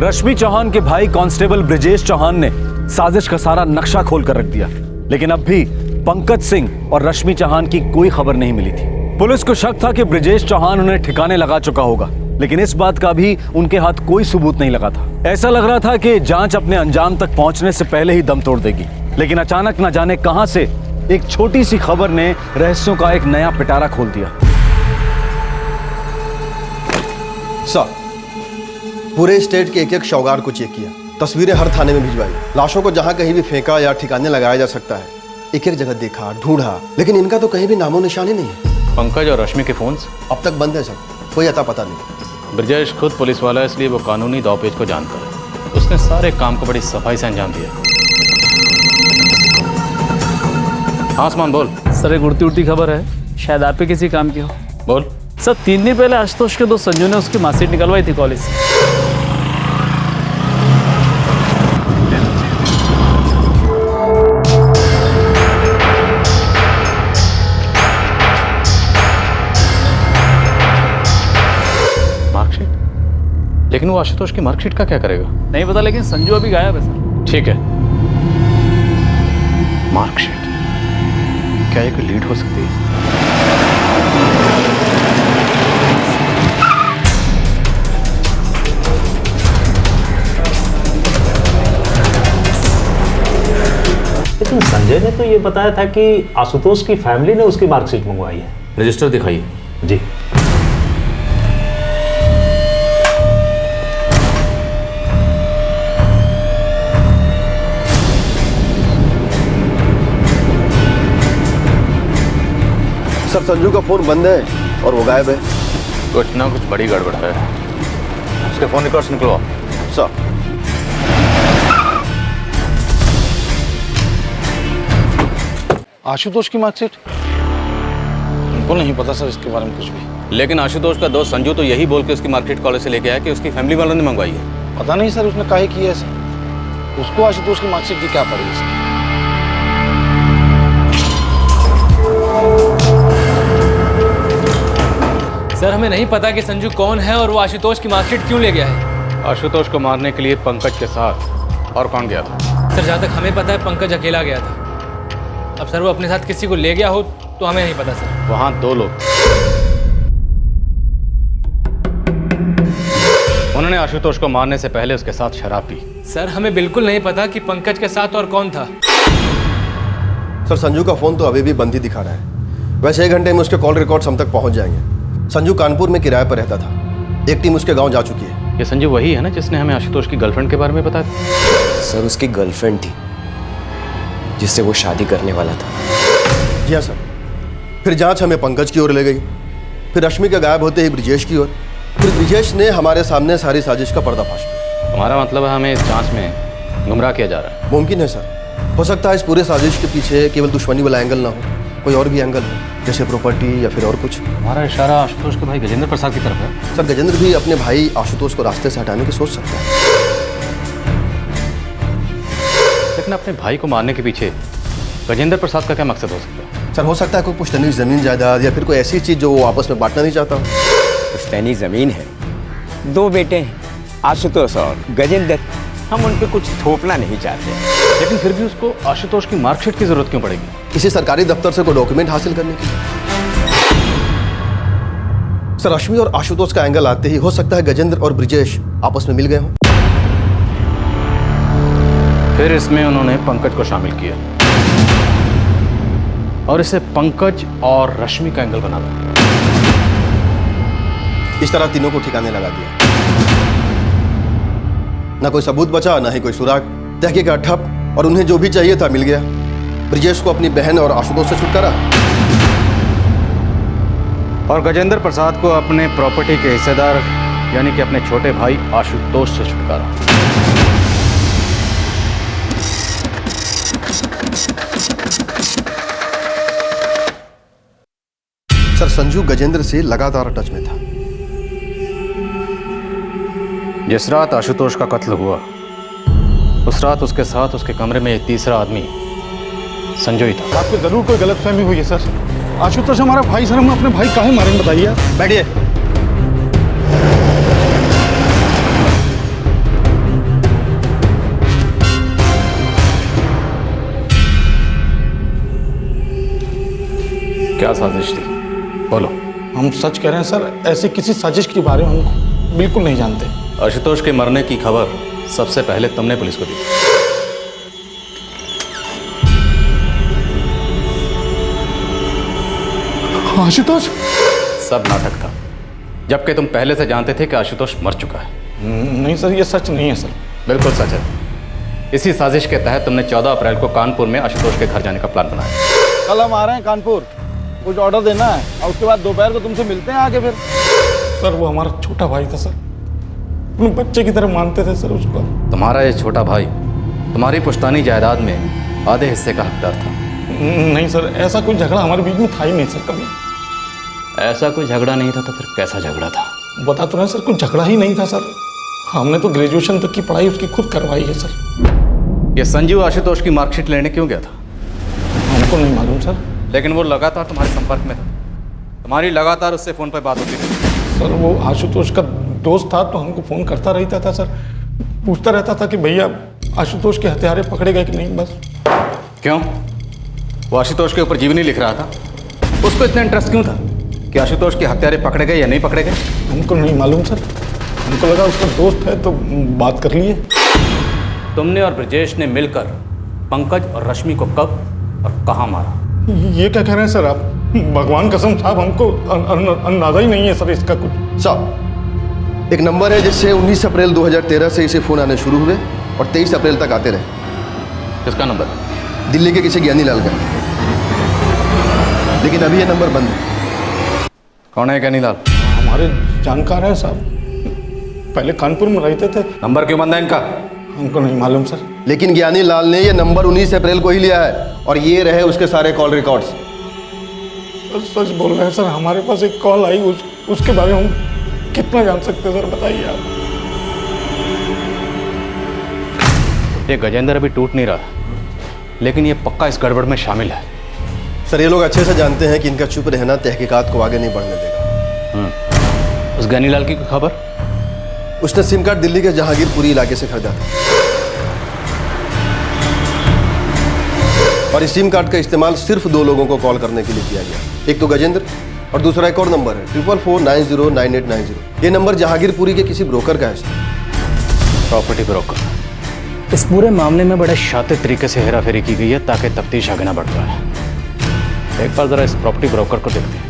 रश्मि चौहान के भाई कांस्टेबल ब्रिजेश चौहान ने साजिश का सारा नक्शा खोल कर रख दिया, लेकिन अब भी पंकज सिंह और रश्मि चौहान की कोई खबर नहीं मिली थी। पुलिस को शक था कि ब्रिजेश चौहान उन्हें ठिकाने लगा चुका होगा, लेकिन इस बात का भी उनके हाथ कोई सबूत नहीं लगा था। ऐसा लग रहा था कि जांच अपने अंजाम तक पहुंचने से पहले ही दम तोड़ देगी, लेकिन अचानक न जाने कहां से एक छोटी सी खबर ने रहस्यों का एक नया पिटारा खोल दिया। सर, पूरे स्टेट के एक एक शौगार को चेक किया, तस्वीरें हर थाने में भिजवाई, लाशों को जहां कहीं भी फेंका या ठिकाने लगाया जा सकता है एक एक जगह देखा, ढूंढा, लेकिन इनका तो कहीं भी नामो निशानी नहीं है। पंकज और रश्मि के फोन्स अब तक बंद है सर, कोई अता पता नहीं। ब्रजेश खुद पुलिस वाला है, इसलिए वो कानूनी दावपेच को जानता है। उसने सारे काम को बड़ी सफाई से अंजाम दिया। हाँ आसमान बोल। सर, एक उड़ती उड़ती खबर है, शायद आप ही किसी काम की हो। बोल। सर, 3 दिन पहले आशुतोष के दोस्त संजू ने उसकी मार्कशीट निकलवाई थी कॉलेज से। वो आशुतोष की मार्कशीट का क्या करेगा? नहीं पता, लेकिन संजू अभी गायब है सर। ठीक है, मार्कशीट, क्या ये कोई लीड हो सकती है? लेकिन संजय ने तो ये बताया था कि आशुतोष की फैमिली ने उसकी मार्कशीट मंगवाई है। रजिस्टर दिखाइए। जी। सर संजू का फोन बंद है और वो गायब है। कुछ ना कुछ बड़ी गड़बड़ है। उसके फोन रिकॉर्ड्स निकलवाओ। सर। आशुतोष की मार्कशीट? उनको नहीं पता सर इसके बारे में कुछ भी। लेकिन आशुतोष का दोस्त संजू तो यही बोल के उसकी मार्कशीट कॉलेज से लेके आया कि उसकी फैमिली वालों ने मंगवाई है। पता नहीं सर उसने काहे किया है सर। उसको आशुतोष की मार्कशीट की क्या पड़ी सर? सर हमें नहीं पता कि संजू कौन है और वो आशुतोष की मार्कशीट क्यों ले गया है। आशुतोष को मारने के लिए पंकज के साथ और कौन गया था? सर जहाँ तक हमें पता है पंकज अकेला गया था। अब सर वो अपने साथ किसी को ले गया हो तो हमें नहीं पता सर। वहां दो लोग, उन्होंने आशुतोष को मारने से पहले उसके साथ शराब पी। सर हमें बिल्कुल नहीं पता कि पंकज के साथ और कौन था। सर संजू का फोन तो अभी भी बंद ही दिखा रहा है। वैसे 1 घंटे में उसके कॉल रिकॉर्ड्स हम तक पहुंच जाएंगे। संजू कानपुर में किराए पर रहता था। एक टीम उसके गांव जा चुकी है। ये संजू वही है ना जिसने हमें आशुतोष की गर्लफ्रेंड के बारे में बताया? सर उसकी गर्लफ्रेंड थी जिससे वो शादी करने वाला था। जी हाँ सर। फिर जांच हमें पंकज की ओर ले गई, फिर रश्मि के गायब होते ही ब्रिजेश की ओर, फिर ब्रिजेश ने हमारे सामने सारी साजिश का पर्दाफाश किया। हमारा मतलब है हमें इस जांच में गुमराह किया जा रहा है। मुमकिन है सर। हो सकता है इस पूरे साजिश के पीछे केवल दुश्मनी वाला एंगल ना हो, कोई और भी एंगल हो, जैसे प्रॉपर्टी या फिर और कुछ। हमारा इशारा आशुतोष के भाई गजेंद्र प्रसाद की तरफ है। सर गजेंद्र भी अपने भाई आशुतोष को रास्ते से हटाने की सोच सकता है। लेकिन अपने भाई को मारने के पीछे गजेंद्र प्रसाद का क्या मकसद हो सकता है? सर हो सकता है कोई पुश्तैनी जमीन जायदाद या फिर कोई ऐसी चीज जो वो आपस में बांटना नहीं चाहता। पुश्तैनी जमीन है, 2 बेटे हैं, आशुतोष और गजेंद्र। हम उन पे कुछ थोपना नहीं चाहते। लेकिन फिर भी उसको आशुतोष की मार्कशीट की जरूरत क्यों पड़ेगी? किसी सरकारी दफ्तर से कोई डॉक्यूमेंट हासिल करने की। सर रश्मि और आशुतोष का एंगल आते ही हो सकता है गजेंद्र और ब्रिजेश आपस में मिल गए हों। फिर इसमें उन्होंने पंकज को शामिल किया और इसे पंकज और रश्मि का एंगल बना दिया। इस तरह तीनों को ठिकाने लगा दिया। ना कोई सबूत बचा, ना ही कोई सुराग। तहकीक का ठप और उन्हें जो भी चाहिए था मिल गया। ब्रिजेश को अपनी बहन और आशुतोष से छुटकारा, और गजेंद्र प्रसाद को अपने प्रॉपर्टी के हिस्सेदार यानी कि अपने छोटे भाई आशुतोष से छुटकारा। सर संजू गजेंद्र से लगातार टच में था। जिस रात आशुतोष का कत्ल हुआ उस रात उसके साथ उसके कमरे में एक तीसरा आदमी संजू ही था। आपको जरूर कोई गलतफहमी हुई है सर। आशुतोष हमारा भाई सर, हम अपने भाई काहे मारेंगे बताइए। बैठिए। क्या साजिश थी, बोलो। हम सच कह रहे हैं सर, ऐसी किसी साजिश के बारे में हम बिल्कुल नहीं जानते। आशुतोष के मरने की खबर सबसे पहले तुमने पुलिस को दी। आशुतोष? सब नाटक था, जबकि तुम पहले से जानते थे कि आशुतोष मर चुका है। नहीं सर, ये सच नहीं है सर। बिल्कुल सच है। इसी साजिश के तहत तुमने 14 अप्रैल को कानपुर में आशुतोष के घर जाने का प्लान बनाया। कल हम आ रहे हैं कानपुर, कुछ ऑर्डर देना है और उसके बाद दोपहर को तुमसे मिलते हैं आके। फिर सर वो हमारा छोटा भाई था सर, अपने बच्चे की तरह मानते थे सर उसको। तुम्हारा ये छोटा भाई तुम्हारी पुश्तैनी जायदाद में आधे हिस्से का हकदार था। नहीं सर, ऐसा कोई झगड़ा हमारे बीच में था ही नहीं सर कभी। ऐसा कोई झगड़ा नहीं था तो फिर कैसा झगड़ा था? बता तो रहे सर, कोई झगड़ा ही नहीं था सर। हमने तो ग्रेजुएशन तक की पढ़ाई उसकी खुद करवाई है सर। ये संजू आशुतोष की मार्कशीट लेने क्यों गया था? हमको नहीं मालूम सर। लेकिन वो लगातार तुम्हारे संपर्क में था, तुम्हारी लगातार उससे फोन पर बात होती रही। सर वो आशुतोष का दोस्त था तो हमको फ़ोन करता रहता था सर, पूछता रहता था कि भैया आशुतोष के हत्यारे पकड़े गए कि नहीं। बस। क्यों? वो आशुतोष के ऊपर जीवनी लिख रहा था, उसको इतना इंटरेस्ट क्यों था कि आशुतोष के हत्यारे पकड़े गए या नहीं पकड़े गए? हमको नहीं मालूम सर, हमको लगा उसका दोस्त है तो बात कर लिए। तुमने और ब्रजेश ने मिलकर पंकज और रश्मि को कब और कहाँ मारा? ये क्या कह रहे हैं सर आप? भगवान कसम साहब, हमको अंदाजा ही नहीं है सर इसका कुछ। साहब, एक नंबर है जिससे 19 अप्रैल 2013 से इसे फ़ोन आने शुरू हुए और 23 अप्रैल तक आते रहे। किसका नंबर? दिल्ली के किसी ज्ञानी लाल का, लेकिन अभी ये नंबर बंद है। कौन है ज्ञानी लाल? हमारे जानकार है साहब, पहले कानपुर में रहते थे। नंबर क्यों बंद है इनका? हमको नहीं मालूम सर। लेकिन ज्ञानी लाल ने ये नंबर 19 अप्रैल को ही लिया है और ये रहे उसके सारे कॉल रिकॉर्ड्स। सच बोल रहे हैं सर, हमारे पास एक कॉल आई, उसके बारे में हम कितना जान सकते हैं सर, बताइए आप। ये गजेंद्र अभी टूट नहीं रहा, लेकिन ये पक्का इस गड़बड़ में शामिल है। सर, ये लोग अच्छे से जानते हैं कि इनका चुप रहना तहकीकात को आगे नहीं बढ़ने देगा। उस ज्ञानीलाल की खबर? उसने सिम कार्ड दिल्ली के जहांगीरपुरी इलाके से खरीदा था और इस सिम कार्ड का इस्तेमाल सिर्फ 2 लोगों को कॉल करने के लिए किया गया। एक तो गजेंद्र और दूसरा एक और नंबर है 4449098890। ये नंबर जहांगीरपुरी के किसी ब्रोकर का है। Property broker. इस पूरे मामले में बड़े शातिर तरीके से हेराफेरी की गई है ताकि तफ्तीश आगे ना बढ़ पाए। एक बार जरा इस प्रॉपर्टी ब्रोकर को देखते हैं।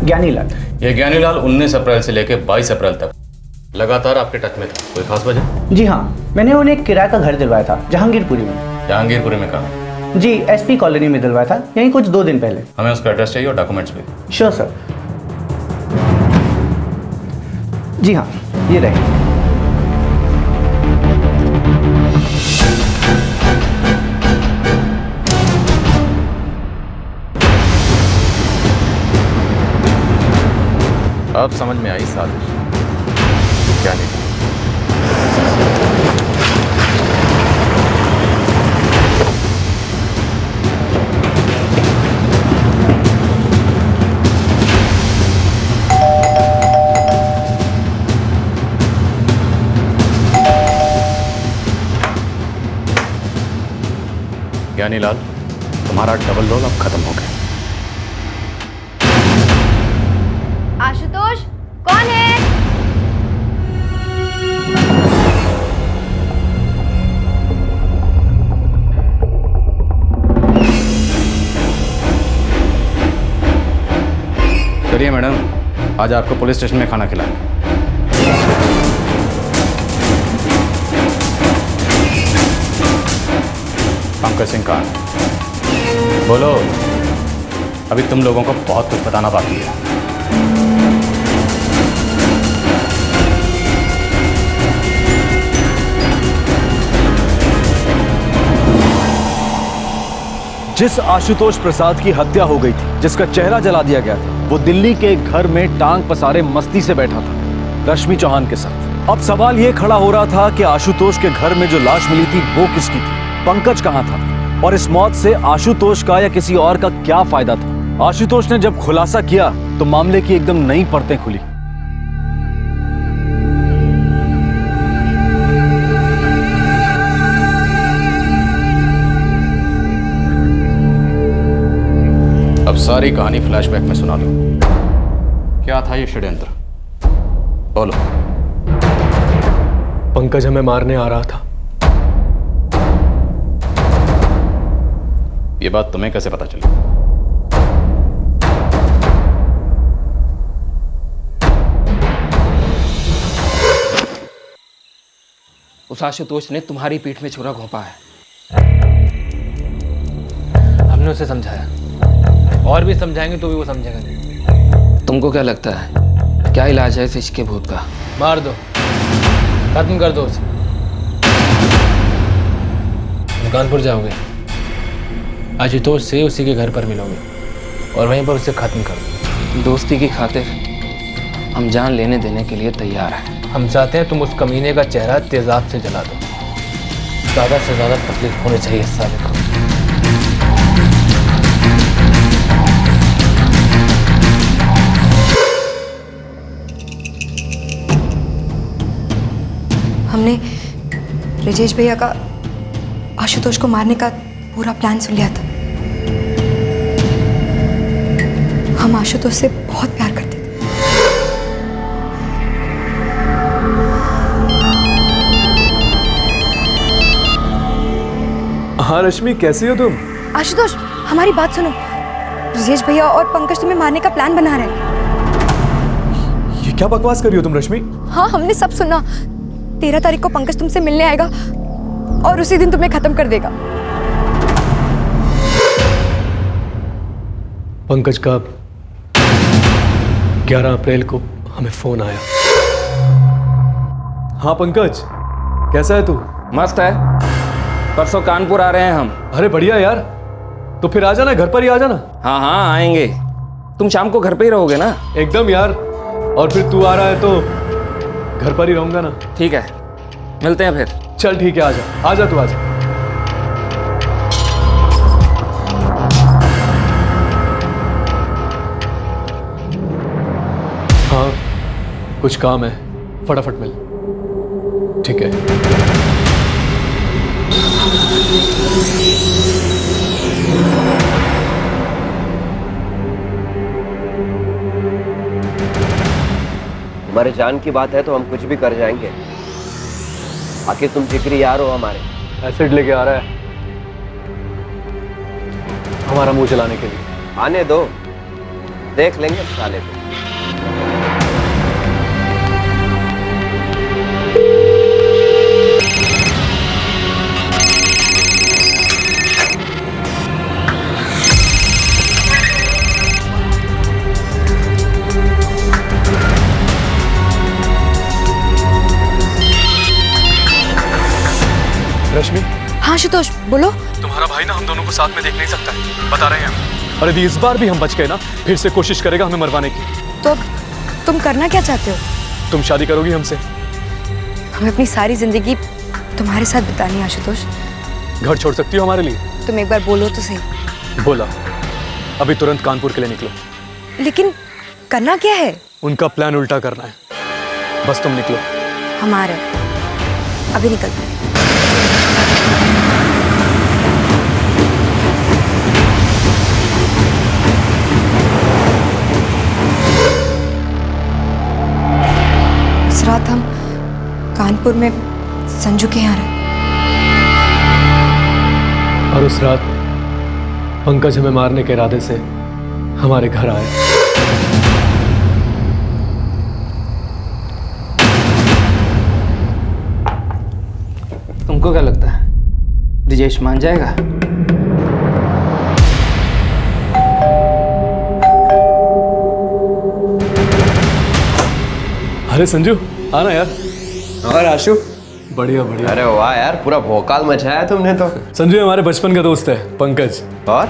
ज्ञानीलाल। ये ज्ञानीलाल 19 अप्रैल से लेकर 22 अप्रैल तक लगातार आपके टच में था। कोई खास वजह? जी हाँ, मैंने उन्हें एक किराए का घर दिलवाया था जहांगीरपुरी में। जहांगीरपुरी में कहाँ? जी, एसपी कॉलोनी में दिलवाया था, यहीं कुछ 2 दिन पहले। हमें उसका एड्रेस चाहिए और डॉक्यूमेंट्स भी। Sure sir. जी हाँ, ये रहे। अब समझ में आई साजिश। क्या नहीं? ज्ञानीलाल, तुम्हारा डबल रोल अब खत्म हो गया। आशुतोष, कौन है? चलिए मैडम, आज आपको पुलिस स्टेशन में खाना खिलाएं। पंकज सिंह कहाँ है? बोलो, अभी तुम लोगों को बहुत कुछ बताना बाकी है। जिस आशुतोष प्रसाद की हत्या हो गई थी, जिसका चेहरा जला दिया गया था, वो दिल्ली के एक घर में टांग पसारे मस्ती से बैठा था रश्मि चौहान के साथ। अब सवाल ये खड़ा हो रहा था कि आशुतोष के घर में जो लाश मिली थी वो किसकी थी, पंकज कहाँ था, और इस मौत से आशुतोष का या किसी और का क्या फायदा था। आशुतोष ने जब खुलासा किया तो मामले की एकदम नई परतें खुली। अब सारी कहानी फ्लैशबैक में सुना लो। क्या था ये षड्यंत्र? बोलो। पंकज हमें मारने आ रहा था। ये बात तुम्हें कैसे पता चली? उस आशुतोष ने तुम्हारी पीठ में छुरा घोंपा है। हमने उसे समझाया और भी समझाएंगे तो भी वो समझेगा नहीं। तुमको क्या लगता है क्या इलाज है इस इश्क के भूत का? मार दो, खत्म कर दो उसे। कानपुर जाओगे, आशुतोष से उसी के घर पर मिलोगे और वहीं पर उसे खत्म कर दो। दोस्ती की खातिर हम जान लेने देने के लिए तैयार हैं। हम चाहते हैं तुम उस कमीने का चेहरा तेजाब से जला दो। ज़्यादा से ज़्यादा तकलीफ होनी चाहिए इस साले को। हमने ब्रिजेश भैया का आशुतोष को मारने का पूरा प्लान सुन लिया था। हम आशुतोष से बहुत प्यार करते थे। हाँ रश्मि, कैसी हो तुम? आशुतोष, हमारी बात सुनो। ब्रिजेश भैया और पंकज तुम्हें मारने का प्लान बना रहे हैं। ये क्या बकवास कर रही हो तुम रश्मि? हाँ, हमने सब सुना। 13 तारीख को पंकज तुमसे मिलने आएगा और उसी दिन तुम्हें खत्म कर देगा। पंकज का 11 अप्रैल को हमें फोन आया। हाँ पंकज, कैसा है तू? मस्त है। परसों कानपुर आ रहे हैं हम। अरे बढ़िया यार, तो फिर आ जाना, घर पर ही आ जाना। हाँ हाँ आएंगे। तुम शाम को घर पे ही रहोगे ना? एकदम यार, और फिर तू आ रहा है तो घर पर ही रहूंगा ना। ठीक है, मिलते हैं फिर। चल ठीक है, आजा आजा, तू आजा। हाँ कुछ काम है, फटाफट मिल। ठीक है। हमारे जान की बात है तो हम कुछ भी कर जाएंगे। आखिर तुम जिगरी यार हो हमारे। एसिड लेके आ रहा है हमारा मुंह जलाने के लिए। आने दो, देख लेंगे साले को। रश्मि। हाँ आशुतोष, बोलो। तुम्हारा भाई ना हम दोनों को साथ में देख नहीं सकता है, बता रहे हैं हम। और यदि इस बार भी हम बच गए ना, फिर से कोशिश करेगा हमें मरवाने की। तो तुम करना क्या चाहते हो? तुम शादी करोगी हमसे? हमें अपनी सारी जिंदगी तुम्हारे साथ बितानी है आशुतोष। घर छोड़ सकती हो हमारे लिए? तुम एक बार बोलो तो सही। बोला। अभी तुरंत कानपुर के लिए निकलो। लेकिन करना क्या है? उनका प्लान उल्टा करना है, बस तुम निकलो। हमारा अभी निकलते हैं। इस रात हम कानपुर में संजू के यहाँ रहे और उस रात पंकज हमें मारने के इरादे से हमारे घर आए। तुमको क्या लगता है ब्रिजेश मान जाएगा? अरे संजू, आना यार। और आशु? बढ़िया बढ़िया। अरे वाह यार, पूरा भौकाल मचाया तुमने तो। संजू हमारे बचपन का दोस्त है पंकज। और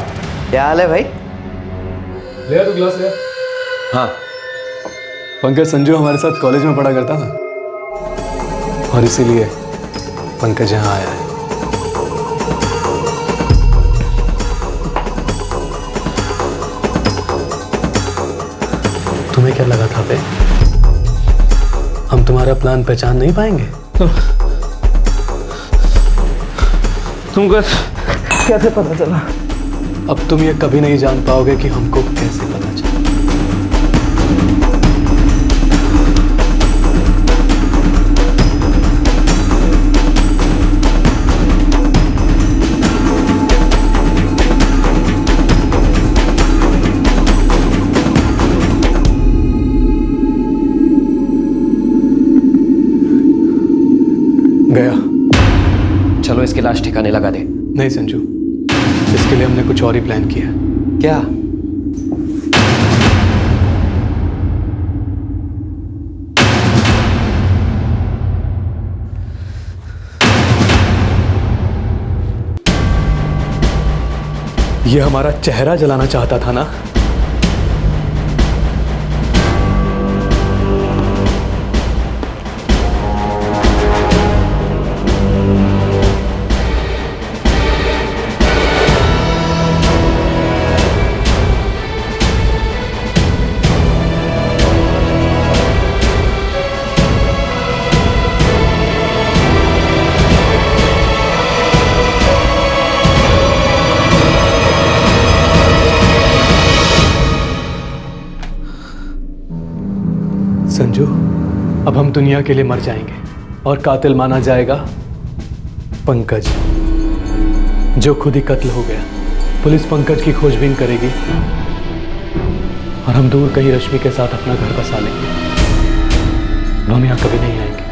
क्या हाल है भाई? ले तू गिलास ले। हाँ। पंकज संजू हमारे साथ कॉलेज में पढ़ा करता था और इसीलिए पंकज यहाँ आया है। तुम्हें क्या लगा था बे? हम तुम्हारा प्लान पहचान नहीं पाएंगे? तुमको कैसे पता चला? अब तुम ये कभी नहीं जान पाओगे कि हमको कैसे पता चला। गया। चलो इसकी लाश ठिकाने लगा दे। नहीं संजू, इसके लिए हमने कुछ और ही प्लान किया। क्या? ये हमारा चेहरा जलाना चाहता था ना? अब हम दुनिया के लिए मर जाएंगे और कातिल माना जाएगा पंकज, जो खुद ही कत्ल हो गया। पुलिस पंकज की खोजबीन करेगी और हम दूर कहीं रश्मि के साथ अपना घर बसा लेंगे। हम यहाँ कभी नहीं आएंगे,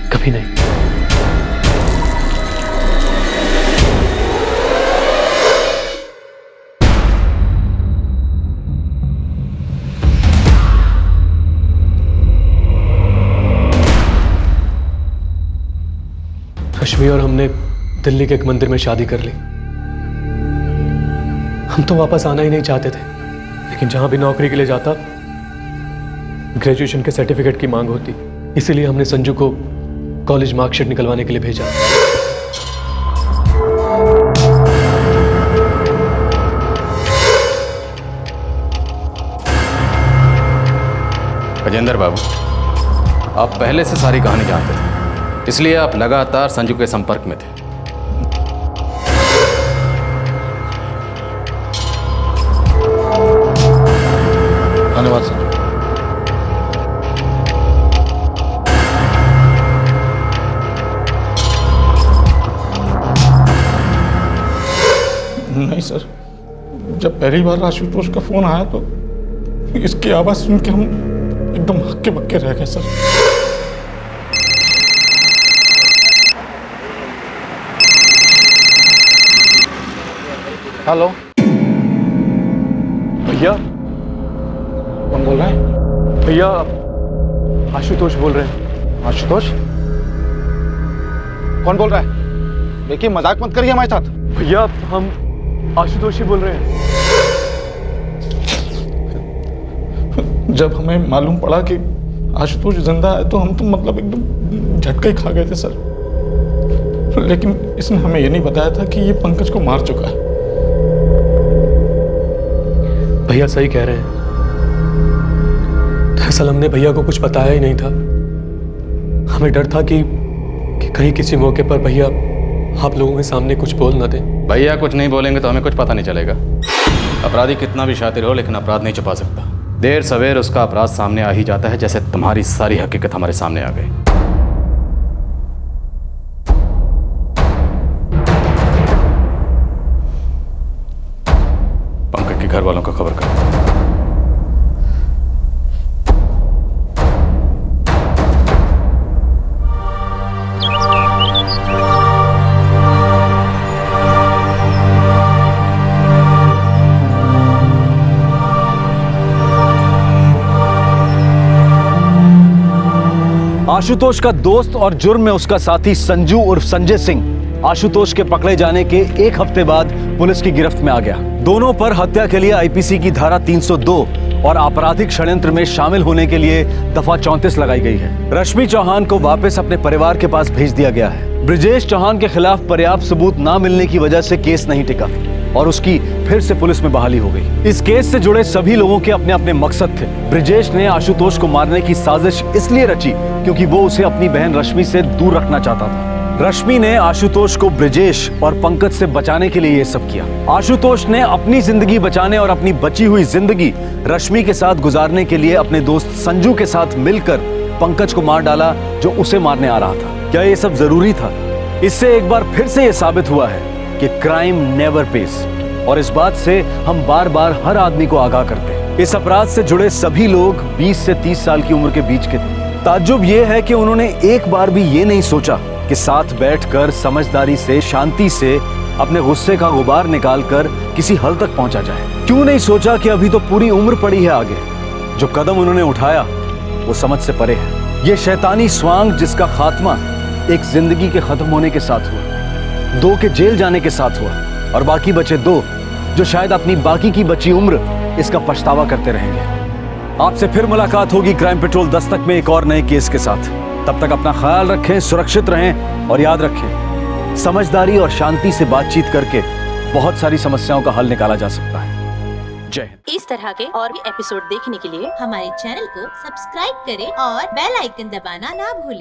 कभी नहीं। रश्मि और हमने दिल्ली के एक मंदिर में शादी कर ली। हम तो वापस आना ही नहीं चाहते थे, लेकिन जहां भी नौकरी के लिए जाता ग्रेजुएशन के सर्टिफिकेट की मांग होती, इसीलिए हमने संजू को कॉलेज मार्कशीट निकलवाने के लिए भेजा। गजेंद्र बाबू, आप पहले से सारी कहानी जानते थे, इसलिए आप लगातार संजू के संपर्क में थे। धन्यवाद सर। नहीं सर, जब पहली बार आशुतोष का फोन आया तो इसकी आवाज सुन के हम एकदम हक्के बक्के रह गए सर। हेलो भैया, कौन बोल रहा है? भैया आशुतोष बोल रहे हैं। आशुतोष? कौन बोल रहा है? देखिए मजाक मत करिए हमारे साथ। भैया हम आशुतोष ही बोल रहे हैं। जब हमें मालूम पड़ा कि आशुतोष जिंदा है तो हम तो मतलब एकदम झटका ही खा गए थे सर। लेकिन इसने हमें ये नहीं बताया था कि ये पंकज को मार चुका है। भैया सही कह रहे हैं। दरअसल हमने भैया को कुछ बताया ही नहीं था। हमें डर था कि कहीं किसी मौके पर भैया आप लोगों के सामने कुछ बोल ना दें। भैया कुछ नहीं बोलेंगे तो हमें कुछ पता नहीं चलेगा। अपराधी कितना भी शातिर हो, लेकिन अपराध नहीं छुपा सकता। देर सवेर उसका अपराध सामने आ ही जाता है, जैसे तुम्हारी सारी हकीकत हमारे सामने आ गई। पंकज के घर वालों को खबर कर। आशुतोष का दोस्त और जुर्म में उसका साथी संजू उर्फ संजय सिंह आशुतोष के पकड़े जाने के एक हफ्ते बाद पुलिस की गिरफ्त में आ गया। दोनों पर हत्या के लिए आईपीसी की धारा 302 और आपराधिक षड्यंत्र में शामिल होने के लिए दफा 34 लगाई गई है। रश्मि चौहान को वापस अपने परिवार के पास भेज दिया गया है। ब्रिजेश चौहान के खिलाफ पर्याप्त सबूत न मिलने की वजह से केस नहीं टिका और उसकी फिर से पुलिस में बहाली हो गई। इस केस से जुड़े सभी लोगों के अपने अपने मकसद थे। ब्रिजेश ने आशुतोष को मारने की साजिश इसलिए रची क्योंकि वो उसे अपनी बहन रश्मि से दूर रखना चाहता था। रश्मि ने आशुतोष को ब्रिजेश और पंकज से बचाने के लिए ये सब किया। आशुतोष ने अपनी जिंदगी बचाने और अपनी बची हुई जिंदगी रश्मि के साथ गुजारने के लिए अपने दोस्त संजू के साथ मिलकर पंकज को मार डाला, जो उसे मारने आ रहा था। क्या ये सब जरूरी था? इससे एक बार फिर से ये साबित हुआ है कि क्राइम नेवर पेस, और इस बात से हम बार बार हर आदमी को आगाह करते हैं। इस अपराध से जुड़े सभी लोग 20 से 30 साल की उम्र के बीच के थे। ताज्जुब ये है कि उन्होंने एक बार भी ये नहीं सोचा कि साथ बैठकर समझदारी से, शांति से अपने गुस्से का गुबार निकालकर किसी हल तक पहुंचा जाए। क्यों नहीं सोचा कि अभी तो पूरी उम्र पड़ी है आगे। जो कदम उन्होंने उठाया वो समझ से परे है। ये शैतानी स्वांग जिसका खात्मा एक जिंदगी के खत्म होने के साथ हुआ, 2 के जेल जाने के साथ हुआ, और बाकी बचे 2 जो शायद अपनी बाकी की बची उम्र इसका पछतावा करते रहेंगे। आपसे फिर मुलाकात होगी क्राइम पेट्रोल दस्तक में एक और नए केस के साथ। तब तक अपना ख्याल रखें, सुरक्षित रहें और याद रखें, समझदारी और शांति से बातचीत करके बहुत सारी समस्याओं का हल निकाला जा सकता है। जय हिंद। इस तरह के और भी एपिसोड देखने के लिए हमारे चैनल को सब्सक्राइब करें और बेल आइकन दबाना ना भूलें।